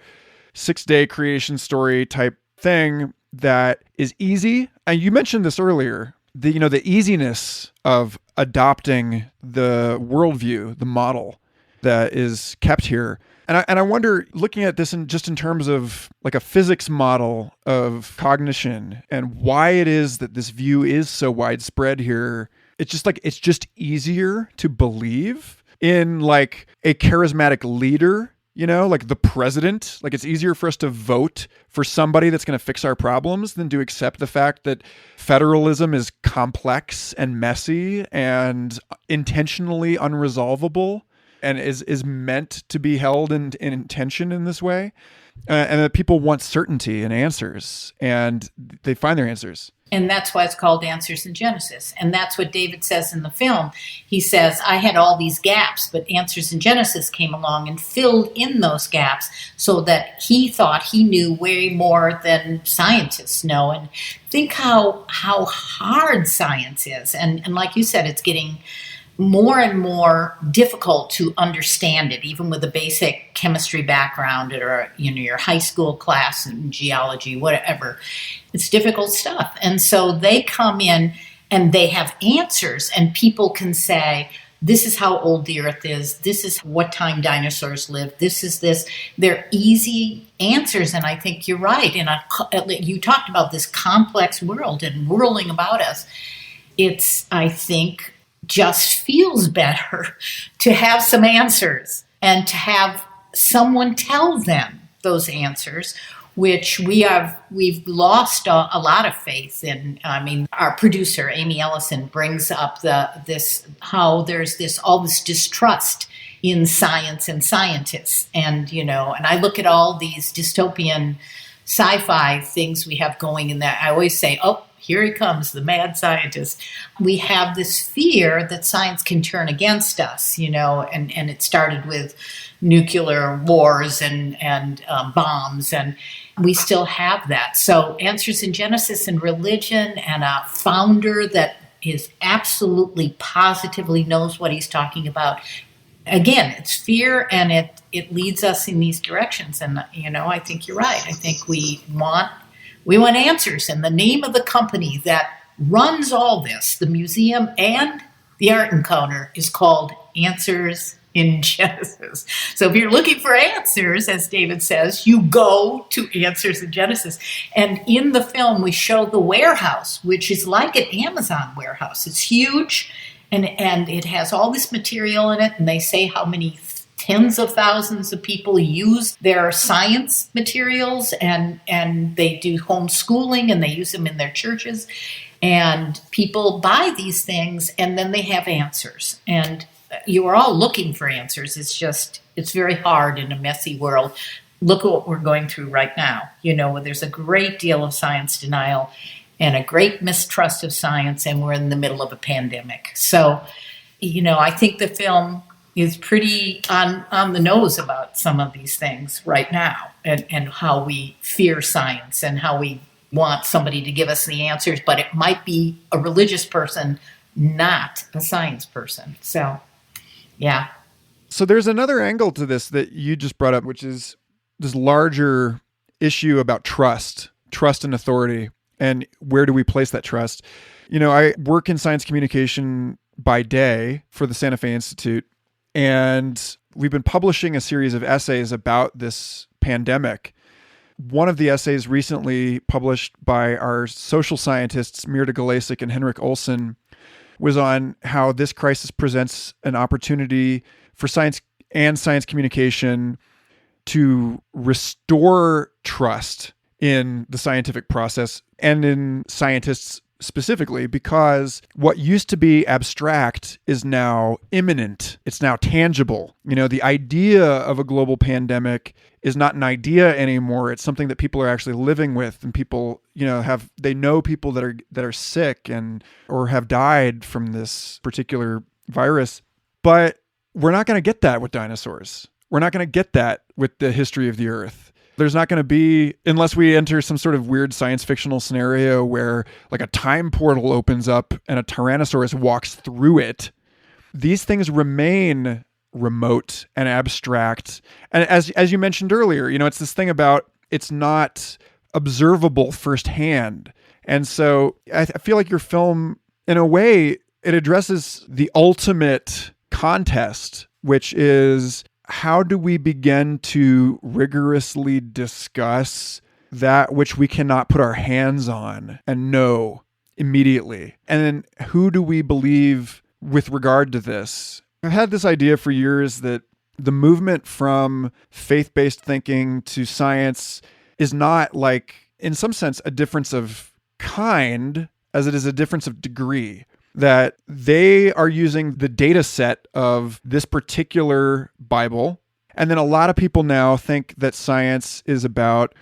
6-day creation story type thing that is easy. And you mentioned this earlier, the easiness of adopting the worldview, the model that is kept here. And I wonder, looking at this in terms of like a physics model of cognition and why it is that this view is so widespread here, it's just easier to believe in like a charismatic leader, like the president. Like it's easier for us to vote for somebody that's going to fix our problems than to accept the fact that federalism is complex and messy and intentionally unresolvable and is meant to be held in tension in this way. And that people want certainty and answers, and they find their answers. And that's why it's called Answers in Genesis. And that's what David says in the film. He says, I had all these gaps, but Answers in Genesis came along and filled in those gaps so that he thought he knew way more than scientists know. And think how hard science is. And like you said, it's getting more and more difficult to understand it, even with a basic chemistry background or your high school class in geology, whatever. It's difficult stuff. And so they come in and they have answers, and people can say, this is how old the earth is. This is what time dinosaurs lived. This is this. They're easy answers. And I think you're right. And you talked about this complex world and whirling about us. It's, I think, just feels better to have some answers and to have someone tell them those answers, which we've lost a lot of faith in. I mean, our producer Amy Ellison brings up how there's all this distrust in science and scientists, and I look at all these dystopian sci-fi things we have going in that. I always say, oh, here he comes, the mad scientist. We have this fear that science can turn against us, and it started with nuclear wars and bombs, and we still have that. So Answers in Genesis and religion and a founder that is absolutely positively knows what he's talking about. Again, it's fear, and it leads us in these directions. And, I think you're right. I think we want answers. And the name of the company that runs all this, the museum and the art encounter, is called Answers in Genesis. So if you're looking for answers, as David says, you go to Answers in Genesis. And in the film, we show the warehouse, which is like an Amazon warehouse. It's huge, and it has all this material in it. And they say how many tens of thousands of people use their science materials, and they do homeschooling, and they use them in their churches. And people buy these things, and then they have answers. And you are all looking for answers. It's very hard in a messy world. Look at what we're going through right now. There's a great deal of science denial and a great mistrust of science, and we're in the middle of a pandemic. So I think the film is pretty on the nose about some of these things right now, and how we fear science and how we want somebody to give us the answers, but it might be a religious person, not a science person. So, yeah. So there's another angle to this that you just brought up, which is this larger issue about trust and authority, and where do we place that trust? I work in science communication by day for the Santa Fe Institute, and we've been publishing a series of essays about this pandemic. One of the essays recently published by our social scientists, Mirta Galasic and Henrik Olsen, was on how this crisis presents an opportunity for science and science communication to restore trust in the scientific process and in scientists specifically, because what used to be abstract is now imminent. It's now tangible. The idea of a global pandemic is not an idea anymore. It's something that people are actually living with, and people, they know people that are sick or have died from this particular virus. But we're not going to get that with dinosaurs. We're not going to get that with the history of the Earth. There's not going to be, unless we enter some sort of weird science fictional scenario where like a time portal opens up and a Tyrannosaurus walks through it. These things remain remote and abstract. And as you mentioned earlier, it's this thing about it's not observable firsthand. And so I feel like your film, in a way, it addresses the ultimate contest, which is, how do we begin to rigorously discuss that which we cannot put our hands on and know immediately? And then who do we believe with regard to this? I've had this idea for years that the movement from faith-based thinking to science is not, like, in some sense, a difference of kind as it is a difference of degree. That they are using the data set of this particular Bible. And then a lot of people now think that science is about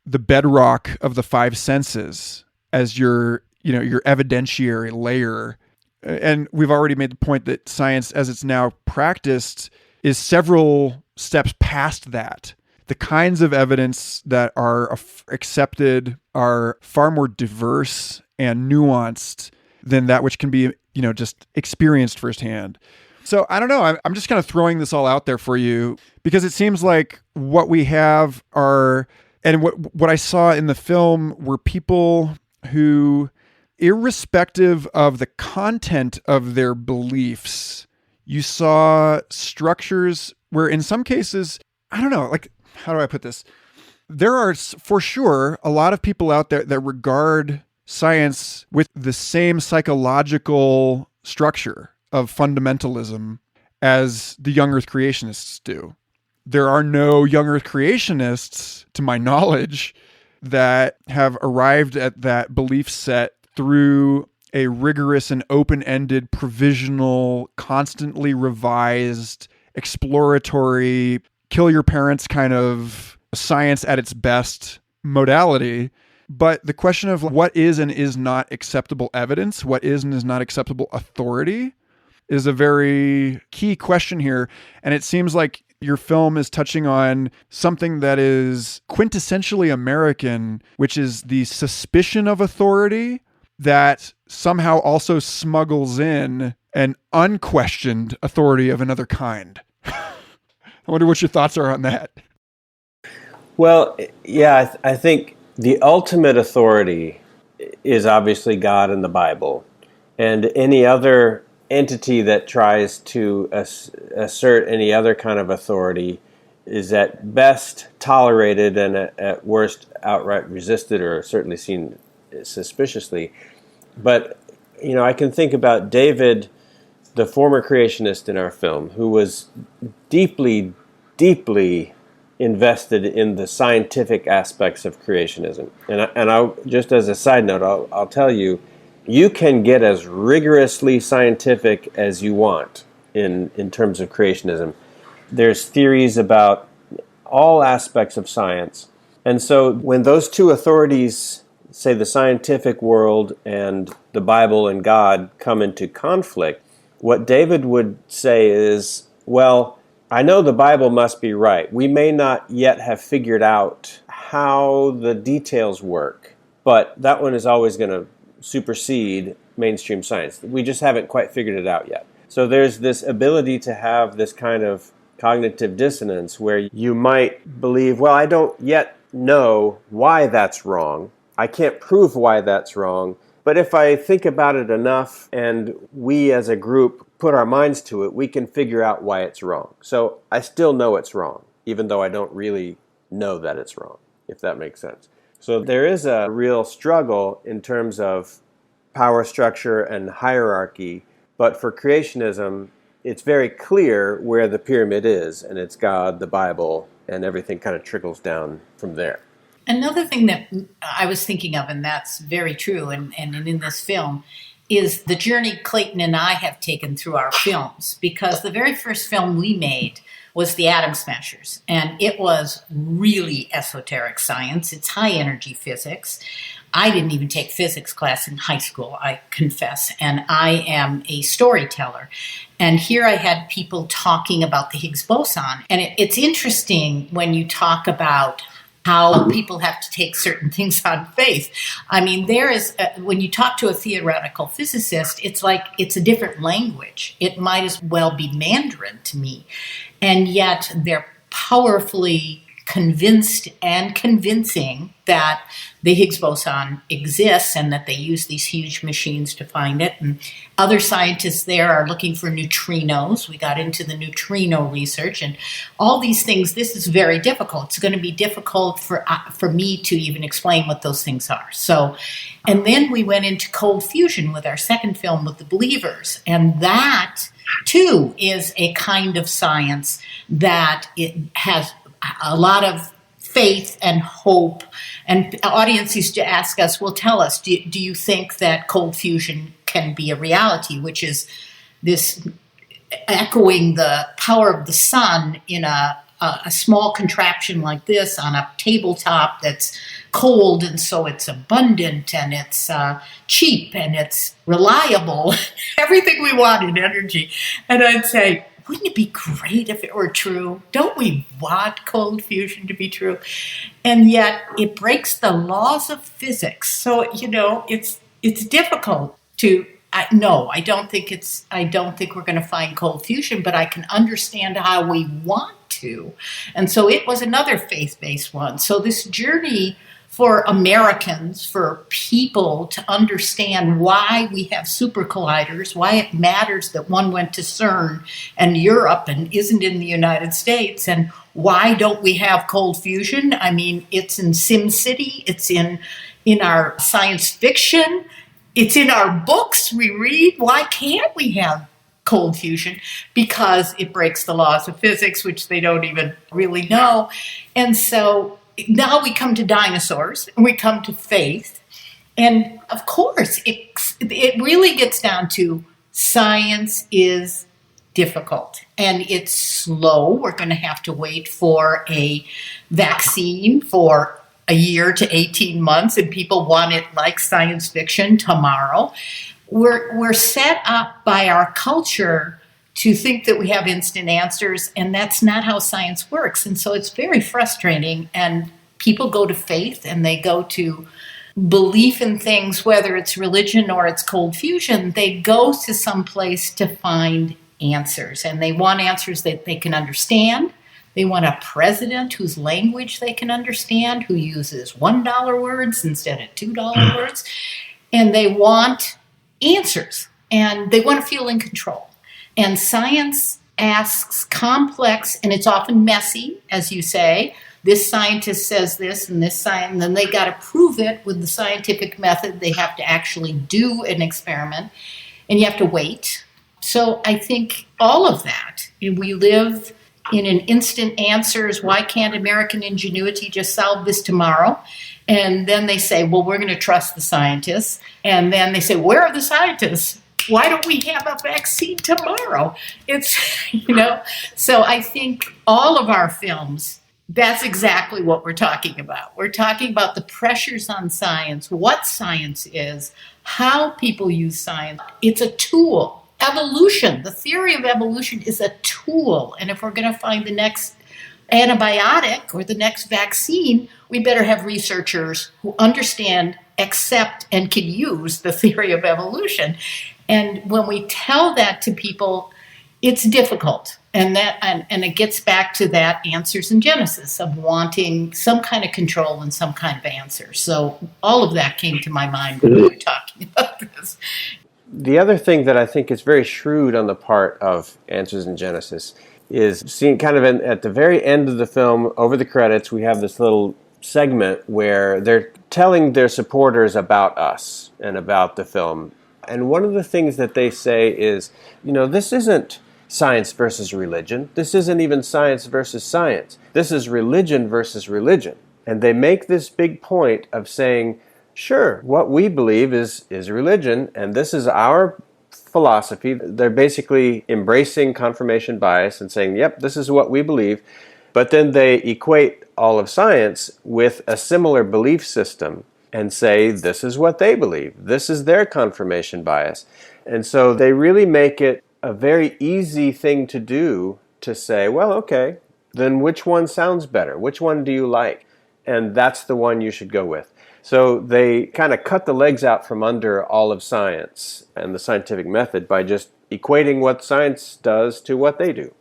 the bedrock of the five senses as your evidentiary layer. And we've already made the point that science, as it's now practiced, is several steps past that. The kinds of evidence that are accepted are far more diverse and nuanced than that which can be, just experienced firsthand. So I don't know. I'm just kind of throwing this all out there for you because it seems like what we have are, and what I saw in the film were people who, irrespective of the content of their beliefs, you saw structures where in some cases, I don't know, like, how do I put this? There are for sure a lot of people out there that regard science with the same psychological structure of fundamentalism as the young earth creationists do. There are no young earth creationists, to my knowledge, that have arrived at that belief set through a rigorous and open-ended, provisional, constantly revised, exploratory, kill your parents kind of science at its best modality. But the question of what is and is not acceptable evidence, what is and is not acceptable authority, is a very key question here. And it seems like your film is touching on something that is quintessentially American, which is the suspicion of authority that somehow also smuggles in an unquestioned authority of another kind. I wonder what your thoughts are on that. Well, yeah, I think the ultimate authority is obviously God and the Bible, and any other entity that tries to assert any other kind of authority is at best tolerated and at worst outright resisted or certainly seen suspiciously. But, I can think about David, the former creationist in our film, who was deeply, deeply invested in the scientific aspects of creationism. And I'll, just as a side note, I'll tell you, you can get as rigorously scientific as you want in terms of creationism. There's theories about all aspects of science. And so when those two authorities, say the scientific world and the Bible and God, come into conflict, What David would say is, well, I know the Bible must be right. We may not yet have figured out how the details work, but that one is always going to supersede mainstream science. We just haven't quite figured it out yet. So there's this ability to have this kind of cognitive dissonance where you might believe, well, I don't yet know why that's wrong. I can't prove why that's wrong. But if I think about it enough and we as a group put our minds to it, we can figure out why it's wrong. So I still know it's wrong, even though I don't really know that it's wrong, if that makes sense. So there is a real struggle in terms of power structure and hierarchy. But for creationism, it's very clear where the pyramid is, and it's God, the Bible, and everything kind of trickles down from there. Another thing that I was thinking of, and that's very true, and in this film, is the journey Clayton and I have taken through our films. Because the very first film we made was The Atom Smashers, and it was really esoteric science. It's high-energy physics. I didn't even take physics class in high school, I confess, and I am a storyteller. And here I had people talking about the Higgs boson. And it's interesting when you talk about how people have to take certain things on faith. I mean, when you talk to a theoretical physicist, it's like it's a different language. It might as well be Mandarin to me. And yet they're powerfully convinced and convincing that the Higgs boson exists and that they use these huge machines to find it. And other scientists there are looking for neutrinos. We got into the neutrino research and all these things. This is very difficult. It's going to be difficult for me to even explain what those things are. So, and then we went into cold fusion with our second film with the believers. And that too is a kind of science that it has a lot of faith and hope. And audience used to ask us, well, tell us, do you think that cold fusion can be a reality, which is this echoing the power of the sun in a small contraption like this on a tabletop that's cold, and so it's abundant and it's cheap and it's reliable, everything we want in energy. And I'd say, wouldn't it be great if it were true? Don't we want cold fusion to be true? And yet it breaks the laws of physics. So, it's difficult to, I don't think we're going to find cold fusion, but I can understand how we want to. And so it was another faith-based one. So this journey for Americans, for people to understand why we have super colliders, why it matters that one went to CERN and Europe and isn't in the United States, and why don't we have cold fusion? I mean, it's in SimCity, it's in our science fiction, it's in our books we read. Why can't we have cold fusion? Because it breaks the laws of physics, which they don't even really know. And so now we come to dinosaurs, and we come to faith. And of course, it really gets down to science is difficult and it's slow. We're going to have to wait for a vaccine for a year to 18 months, and people want it like science fiction tomorrow. We're set up by our culture to think that we have instant answers, and that's not how science works. And so it's very frustrating, and people go to faith and they go to belief in things, whether it's religion or it's cold fusion. They go to some place to find answers, and they want answers that they can understand. They want a president whose language they can understand, who uses $1 words instead of $2 words. And they want answers, and they want to feel in control. And science asks complex, and it's often messy, as you say. This scientist says this, and this and then they got to prove it with the scientific method. They have to actually do an experiment, and you have to wait. So I think all of that, we live in an instant answers. Why can't American ingenuity just solve this tomorrow? And then they say, well, we're going to trust the scientists. And then they say, where are the scientists? Why don't we have a vaccine tomorrow? It's, so I think all of our films, that's exactly what we're talking about. We're talking about the pressures on science, what science is, how people use science. It's a tool. evolution, the theory of evolution is a tool. And if we're going to find the next antibiotic or the next vaccine, we better have researchers who understand, accept, and can use the theory of evolution. And when we tell that to people, it's difficult. And it gets back to that answers in Genesis of wanting some kind of control and some kind of answer. So all of that came to my mind when we were talking about this. The other thing that I think is very shrewd on the part of Answers in Genesis is seen kind of at the very end of the film, over the credits, we have this little segment where they're telling their supporters about us and about the film. And one of the things that they say is, this isn't science versus religion. This isn't even science versus science. This is religion versus religion. And they make this big point of saying, sure, what we believe is religion, and this is our philosophy. They're basically embracing confirmation bias and saying, yep, this is what we believe. But then they equate all of science with a similar belief system and say, this is what they believe. This is their confirmation bias. And so they really make it a very easy thing to do to say, well, okay, then which one sounds better? Which one do you like? And that's the one you should go with. So they kind of cut the legs out from under all of science and the scientific method by just equating what science does to what they do.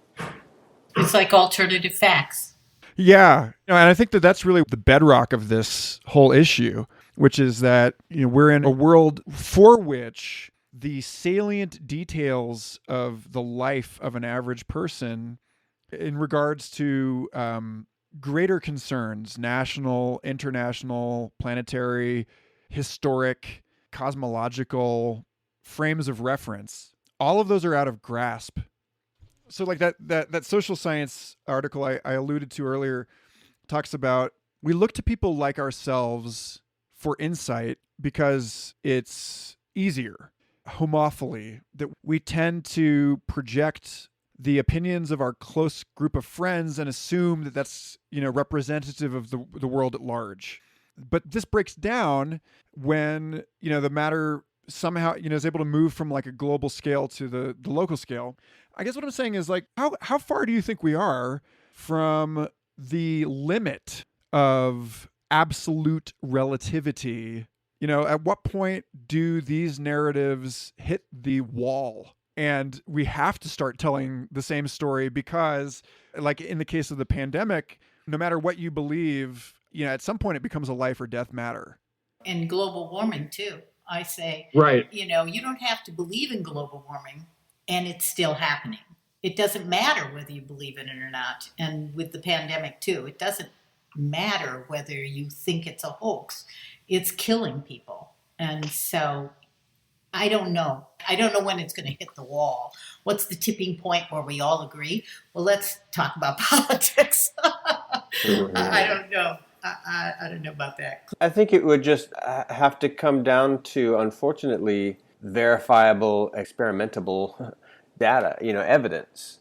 It's like alternative facts. Yeah. And I think that that's really the bedrock of this whole issue, which is that we're in a world for which the salient details of the life of an average person in regards to greater concerns, national, international, planetary, historic, cosmological frames of reference, all of those are out of grasp. So like that social science article I alluded to earlier talks about, we look to people like ourselves for insight because it's easier. Homophily, that we tend to project the opinions of our close group of friends and assume that that's, representative of the world at large. But this breaks down when, the matter somehow, is able to move from like a global scale to the local scale. I guess what I'm saying is like, how far do you think we are from the limit of absolute relativity? At what point do these narratives hit the wall? And we have to start telling the same story because, like in the case of the pandemic, no matter what you believe, at some point it becomes a life or death matter. And global warming too. I say, right. You don't have to believe in global warming and it's still happening. It doesn't matter whether you believe in it or not. And with the pandemic too, it doesn't matter whether you think it's a hoax. It's killing people. And so I don't know. I don't know when it's going to hit the wall. What's the tipping point where we all agree? Well, let's talk about politics. I don't know. I don't know about that. I think it would just have to come down to, unfortunately, verifiable, experimentable data, evidence,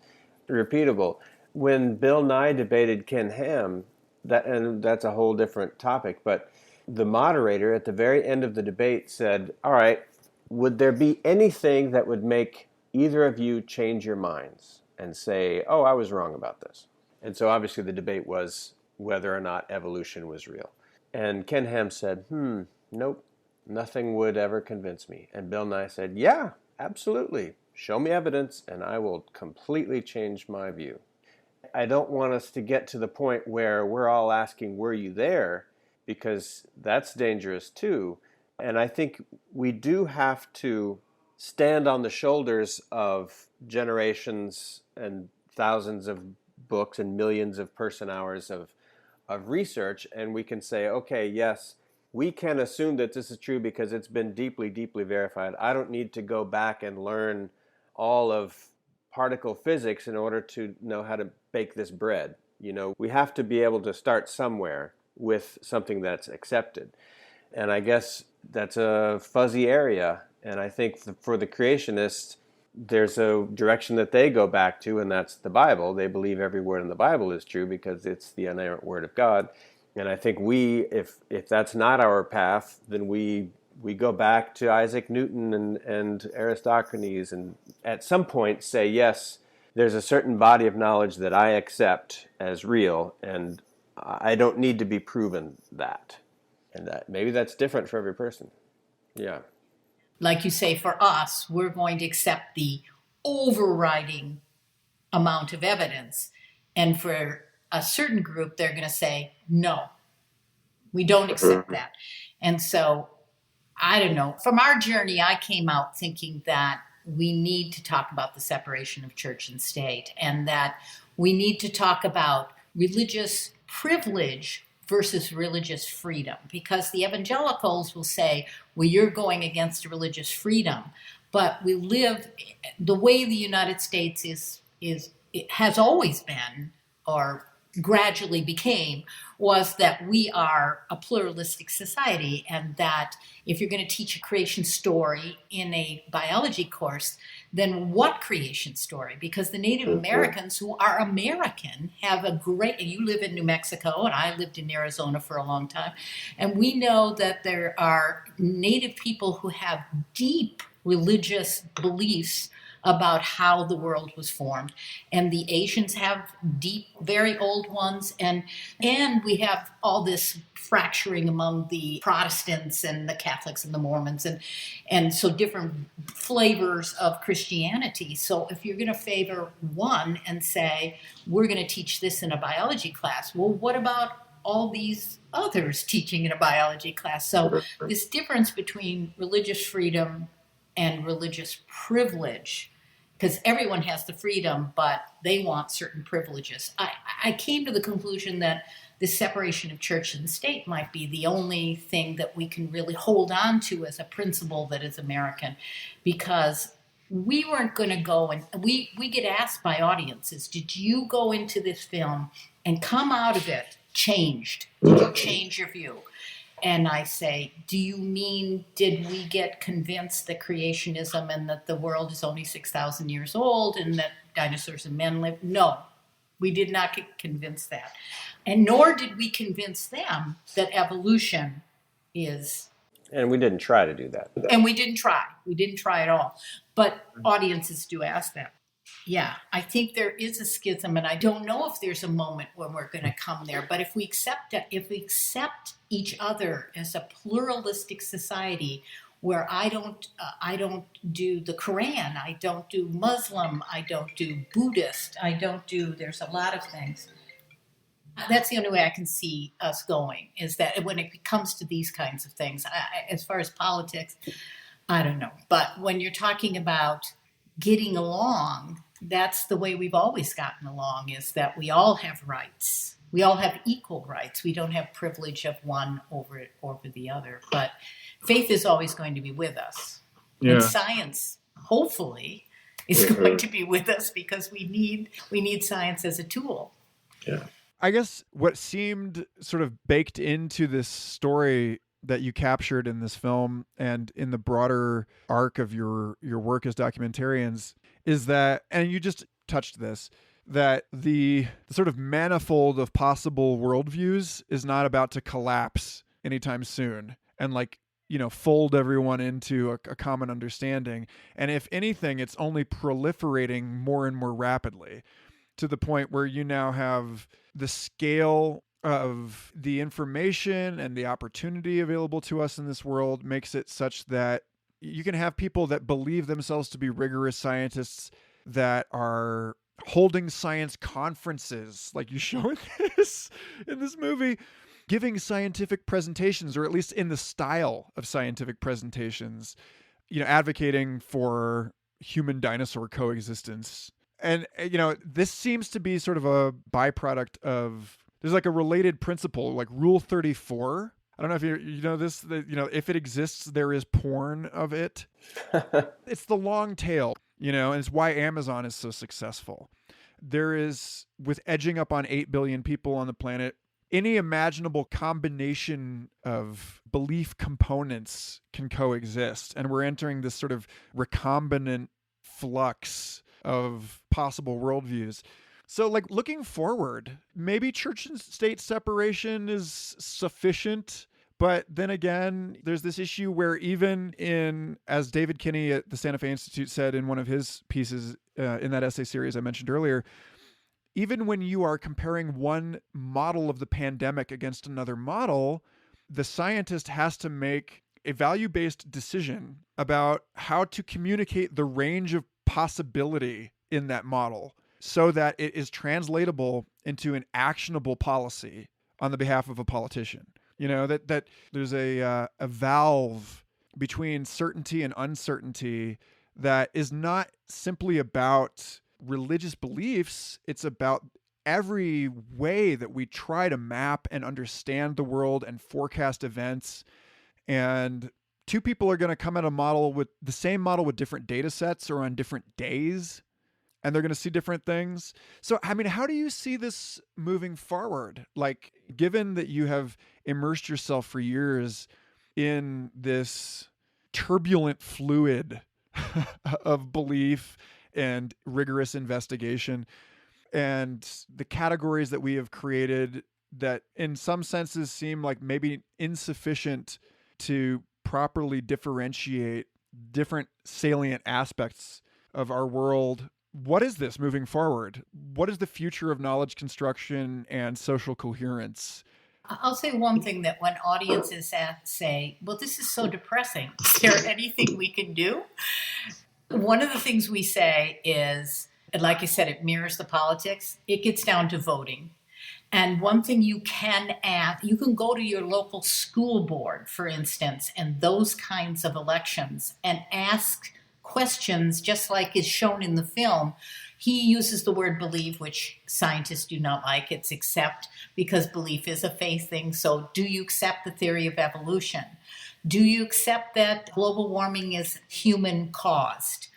repeatable. When Bill Nye debated Ken Ham, and that's a whole different topic, but the moderator at the very end of the debate said, all right, would there be anything that would make either of you change your minds and say, oh, I was wrong about this? And so obviously the debate was whether or not evolution was real. And Ken Ham said, nope, nothing would ever convince me. And Bill Nye said, yeah, absolutely. Show me evidence and I will completely change my view. I don't want us to get to the point where we're all asking, were you there? Because that's dangerous too. And I think we do have to stand on the shoulders of generations and thousands of books and millions of person hours of research, and we can say, okay, yes, we can assume that this is true because it's been deeply, deeply verified. I don't need to go back and learn all of particle physics in order to know how to bake this bread. We have to be able to start somewhere with something that's accepted. And I guess that's a fuzzy area. And I think for the creationists, there's a direction that they go back to, and that's the Bible. They believe every word in the Bible is true because it's the inerrant word of God. And I think if that's not our path, then we we go back to Isaac Newton and Aristophanes, and at some point say, yes, there's a certain body of knowledge that I accept as real, and I don't need to be proven that. And that maybe that's different for every person. Yeah. Like you say, for us, we're going to accept the overriding amount of evidence. And for a certain group, they're going to say, no, we don't accept that. And so, I don't know. From our journey, I came out thinking that we need to talk about the separation of church and state, and that we need to talk about religious privilege versus religious freedom, because the evangelicals will say, well, you're going against religious freedom, but we live the way the United States it has always been, or gradually became, was that we are a pluralistic society, and that if you're going to teach a creation story in a biology course, then what creation story? Because the Native Americans who are American have a great, and you live in New Mexico, and I lived in Arizona for a long time, and we know that there are Native people who have deep religious beliefs about how the world was formed, and the Asians have deep, very old ones, and we have all this fracturing among the Protestants and the Catholics and the Mormons, and so different flavors of Christianity. So if you're going to favor one and say, we're going to teach this in a biology class, well, what about all these others teaching in a biology class? So this difference between religious freedom and religious privilege, because everyone has the freedom, but they want certain privileges. I came to the conclusion that the separation of church and state might be the only thing that we can really hold on to as a principle that is American, because we weren't going to go, and we get asked by audiences, did you go into this film and come out of it changed? Did you change your view? And I say, do you mean, did we get convinced that creationism and that the world is only 6,000 years old and that dinosaurs and men live? No, we did not get convinced that. And nor did we convince them that evolution is. And we didn't try to do that. And we didn't try. We didn't try at all. But audiences do ask that. Yeah, I think there is a schism, and I don't know if there's a moment when we're going to come there. But if we accept each other as a pluralistic society, where I don't do the Quran, I don't do Muslim, I don't do Buddhist, I don't do. There's a lot of things. That's the only way I can see us going, is that when it comes to these kinds of things. As far as politics, I don't know. But when you're talking about getting along, that's the way we've always gotten along, is that we all have rights. We all have equal rights. We don't have privilege of one over the other. But faith is always going to be with us. Yeah. And science, hopefully, is going to be with us, because we need science as a tool. Yeah. I guess what seemed sort of baked into this story that you captured in this film and in the broader arc of your work as documentarians is that, and you just touched this, that the sort of manifold of possible worldviews is not about to collapse anytime soon and fold everyone into a common understanding. And if anything, it's only proliferating more and more rapidly, to the point where you now have the scale of the information and the opportunity available to us in this world makes it such that you can have people that believe themselves to be rigorous scientists that are holding science conferences, like you show in this movie, giving scientific presentations, or at least in the style of scientific presentations, advocating for human dinosaur coexistence. And, this seems to be sort of a byproduct of, there's like a related principle, like Rule 34. I don't know if you know this, that, if it exists, there is porn of it. It's the long tail, and it's why Amazon is so successful. There is, with edging up on 8 billion people on the planet, any imaginable combination of belief components can coexist. And we're entering this sort of recombinant flux of possible worldviews. So, looking forward, maybe church and state separation is sufficient, But then again, there's this issue where even as David Kinney at the Santa Fe Institute said in one of his pieces in that essay series I mentioned earlier, even when you are comparing one model of the pandemic against another model, the scientist has to make a value-based decision about how to communicate the range of possibility in that model so that it is translatable into an actionable policy on the behalf of a politician. That there's a valve between certainty and uncertainty that is not simply about religious beliefs. It's about every way that we try to map and understand the world and forecast events. And two people are going to come at a model with the same model with different data sets or on different days, and they're going to see different things. So, I mean, how do you see this moving forward? Like, given that you have immersed yourself for years in this turbulent fluid of belief and rigorous investigation, and the categories that we have created that in some senses seem like maybe insufficient to properly differentiate different salient aspects of our world. What is this moving forward? What is the future of knowledge construction and social coherence? I'll say one thing, that when audiences say, well, this is so depressing, is there anything we can do? One of the things we say is, like I said, it mirrors the politics. It gets down to voting. And one thing you can add, you can go to your local school board, for instance, and those kinds of elections and ask questions just like is shown in the film. He uses the word believe, which scientists do not like. It's accept, because belief is a faith thing. So do you accept the theory of evolution? Do you accept that global warming is human caused?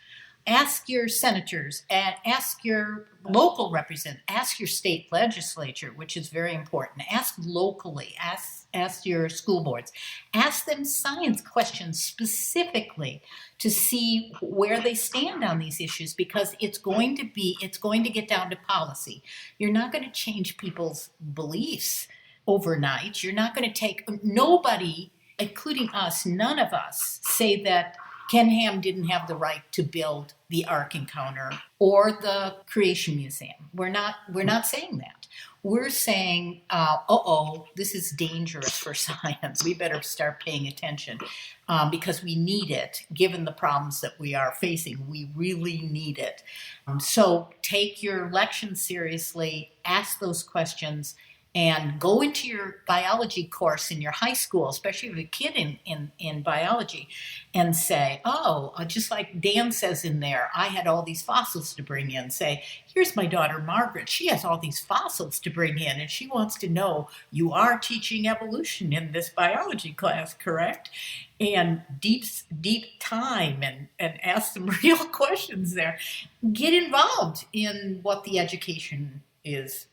Ask your senators, and ask your local representatives, ask your state legislature, which is very important. Ask locally, ask your school boards. Ask them science questions specifically to see where they stand on these issues, because it's going to get down to policy. You're not going to change people's beliefs overnight. You're not going to nobody, including us, none of us say that Ken Ham didn't have the right to build the Ark Encounter or the Creation Museum. We're not saying that. We're saying, this is dangerous for science. We better start paying attention because we need it, given the problems that we are facing. We really need it. So take your lections seriously, ask those questions, and go into your biology course in your high school, especially if you're a kid in biology, and say, just like Dan says in there, I had all these fossils to bring in. Say, here's my daughter Margaret. She has all these fossils to bring in, and she wants to know, you are teaching evolution in this biology class, correct? And deep time and ask some real questions there. Get involved in what the education is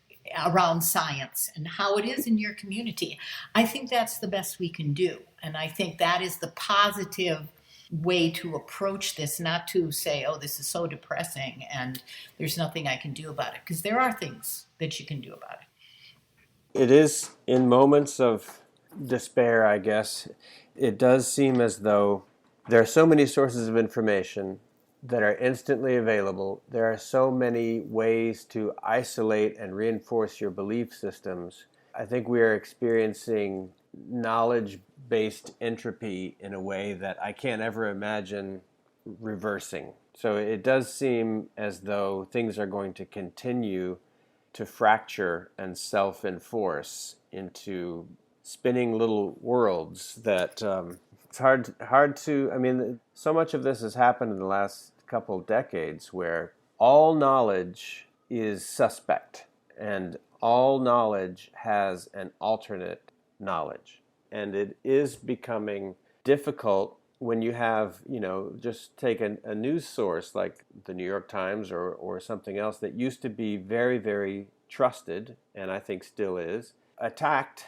around science and how it is in your community. I think that's the best we can do. And I think that is the positive way to approach this, not to say, this is so depressing and there's nothing I can do about it. Because there are things that you can do about it. It is in moments of despair, I guess. It does seem as though there are so many sources of information that are instantly available. There are so many ways to isolate and reinforce your belief systems. I think we are experiencing knowledge-based entropy in a way that I can't ever imagine reversing. So it does seem as though things are going to continue to fracture and self-enforce into spinning little worlds that it's hard to, I mean, so much of this has happened in the last couple of decades where all knowledge is suspect and all knowledge has an alternate knowledge. And it is becoming difficult when you have, just take a news source like the New York Times or something else that used to be very, very trusted, and I think still is, attacked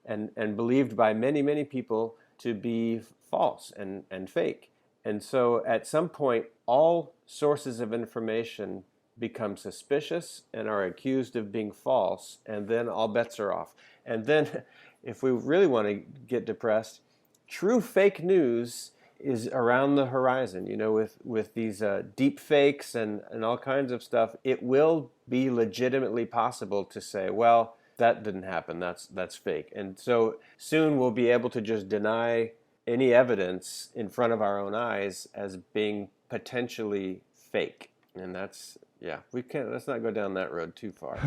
and believed by many, many people to be false and fake. And so at some point, all sources of information become suspicious and are accused of being false, and then all bets are off. And then if we really want to get depressed, true fake news is around the horizon. With these deep fakes and all kinds of stuff, it will be legitimately possible to say, well, that didn't happen. That's fake. And so soon we'll be able to just deny any evidence in front of our own eyes as being potentially fake. And let's not go down that road too far.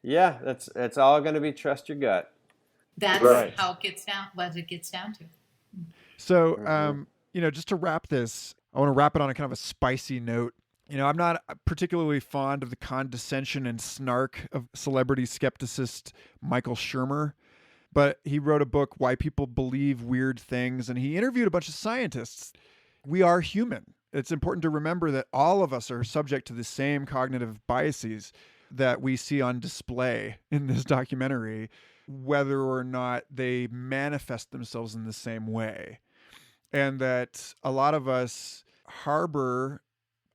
Yeah, that's all going to be trust your gut. That's right. How it gets down, what it gets down to. So, just to wrap this, I want to wrap it on a kind of a spicy note. I'm not particularly fond of the condescension and snark of celebrity skepticist Michael Shermer, but he wrote a book, Why People Believe Weird Things, and he interviewed a bunch of scientists. We are human. It's important to remember that all of us are subject to the same cognitive biases that we see on display in this documentary, whether or not they manifest themselves in the same way. And that a lot of us harbor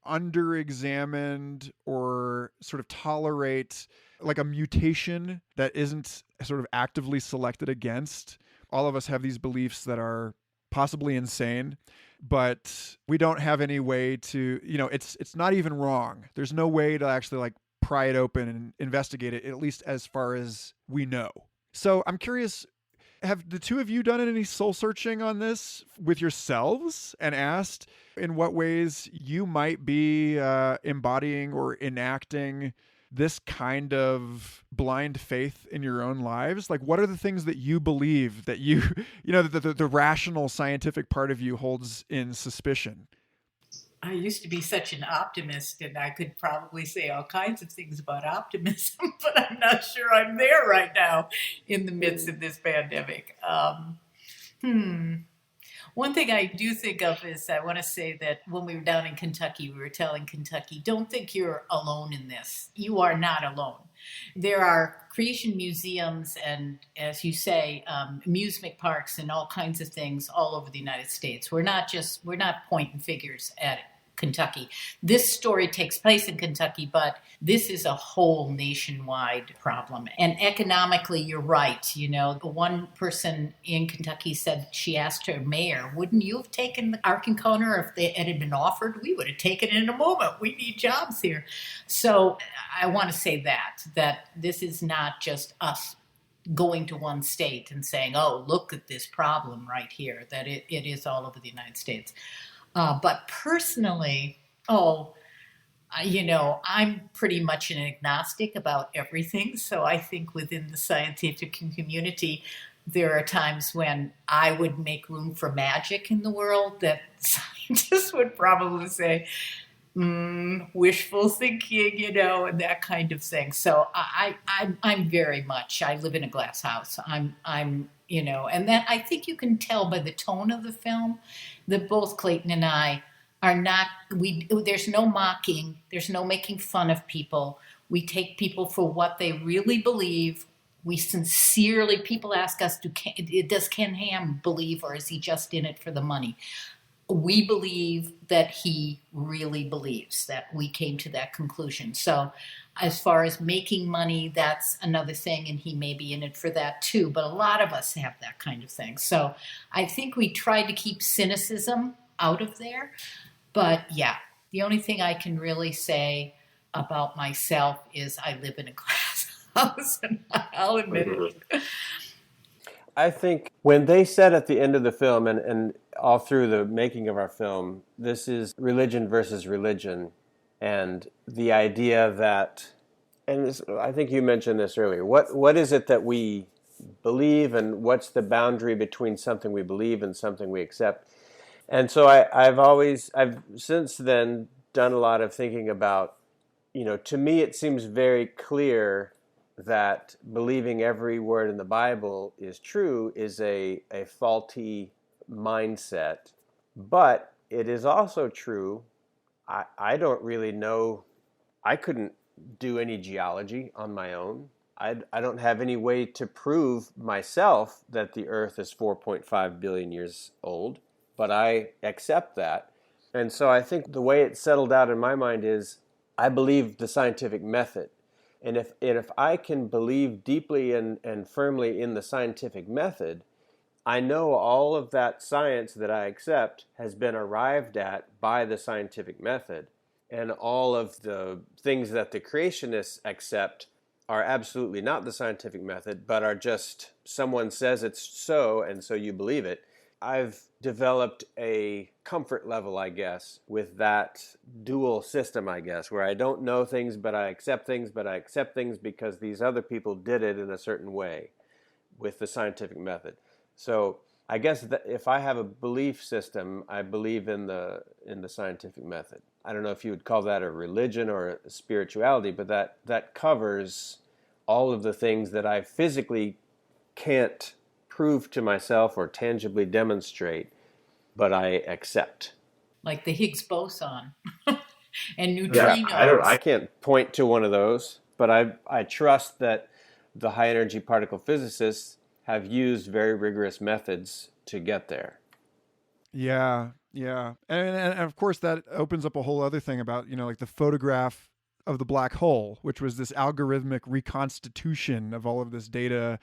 under-examined or sort of tolerate like a mutation that isn't sort of actively selected against. All of us have these beliefs that are possibly insane, but we don't have any way to, it's not even wrong. There's no way to actually like pry it open and investigate it, at least as far as we know. So I'm curious, have the two of you done any soul searching on this with yourselves and asked in what ways you might be embodying or enacting this kind of blind faith in your own lives? Like, what are the things that you believe that the rational scientific part of you holds in suspicion? I used to be such an optimist, and I could probably say all kinds of things about optimism, but I'm not sure I'm there right now in the midst of this pandemic. One thing I do think of is I want to say that when we were down in Kentucky, we were telling Kentucky, don't think you're alone in this. You are not alone. There are creation museums and, as you say, amusement parks and all kinds of things all over the United States. We're not pointing figures at Kentucky. This story takes place in Kentucky, but this is a whole nationwide problem. And economically, you're right. One person in Kentucky said she asked her mayor, wouldn't you have taken the Ark and Coner if it had been offered? We would have taken it in a moment. We need jobs here. So I want to say that this is not just us going to one state and saying, oh, look at this problem right here, that it is all over the United States. But personally, I'm pretty much an agnostic about everything. So I think within the scientific community, there are times when I would make room for magic in the world that scientists would probably say, wishful thinking, and that kind of thing. So I'm very much, I live in a glass house. I'm and that I think you can tell by the tone of the film that both Clayton and I are not, there's no mocking, there's no making fun of people. We take people for what they really believe. We sincerely, people ask us, does Ken Ham believe, or is he just in it for the money? We believe that he really believes, that we came to that conclusion. So as far as making money, that's another thing, and he may be in it for that too. But a lot of us have that kind of thing. So I think we try to keep cynicism out of there. But yeah, the only thing I can really say about myself is I live in a glass house, and I'll admit it. I think when they said at the end of the film and all through the making of our film, this is religion versus religion, and the idea that, and this, I think you mentioned this earlier, what is it that we believe, and what's the boundary between something we believe and something we accept? And so I've since then done a lot of thinking about, to me it seems very clear that believing every word in the Bible is true is a faulty mindset. But it is also true, I don't really know, I couldn't do any geology on my own. I don't have any way to prove myself that the Earth is 4.5 billion years old, but I accept that. And so I think the way it settled out in my mind is I believe the scientific method. And if I can believe deeply and firmly in the scientific method, I know all of that science that I accept has been arrived at by the scientific method. And all of the things that the creationists accept are absolutely not the scientific method, but are just someone says it's so, and so you believe it. I've developed a comfort level, I guess, with that dual system, I guess, where I don't know things, but I accept things, but I accept things because these other people did it in a certain way with the scientific method. So I guess that if I have a belief system, I believe in the scientific method. I don't know if you would call that a religion or a spirituality, but that covers all of the things that I physically can't prove to myself or tangibly demonstrate, but I accept. Like the Higgs boson and neutrinos. Yeah, I can't point to one of those, but I trust that the high energy particle physicists have used very rigorous methods to get there. Yeah. And of course that opens up a whole other thing about, like the photograph of the black hole, which was this algorithmic reconstitution of all of this data.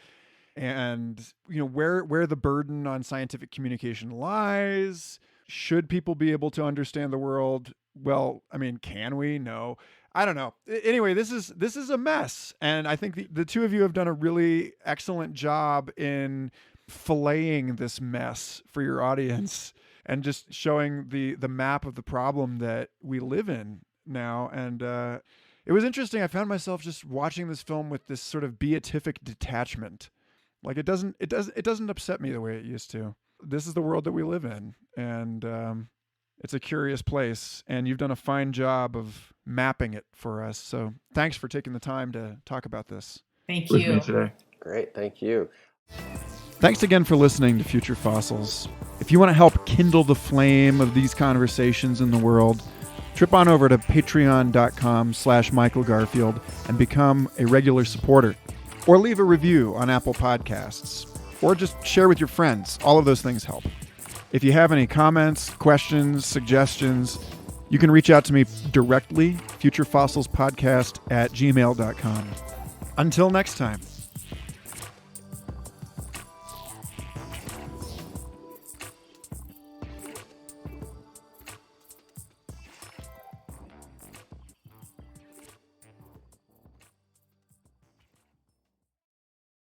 And, where the burden on scientific communication lies. Should people be able to understand the world? Well, I mean, can we? No. I don't know. Anyway, this is a mess. And I think the two of you have done a really excellent job in filleting this mess for your audience and just showing the map of the problem that we live in now. And it was interesting. I found myself just watching this film with this sort of beatific detachment. Like it doesn't upset me the way it used to. This is the world that we live in, and it's a curious place. And you've done a fine job of mapping it for us. So thanks for taking the time to talk about this. Thank with you. me today. Great, thank you. Thanks again for listening to Future Fossils. If you want to help kindle the flame of these conversations in the world, trip on over to patreon.com/Michael Garfield and become a regular supporter. Or leave a review on Apple Podcasts. Or just share with your friends. All of those things help. If you have any comments, questions, suggestions, you can reach out to me directly, futurefossilspodcast@gmail.com. Until next time.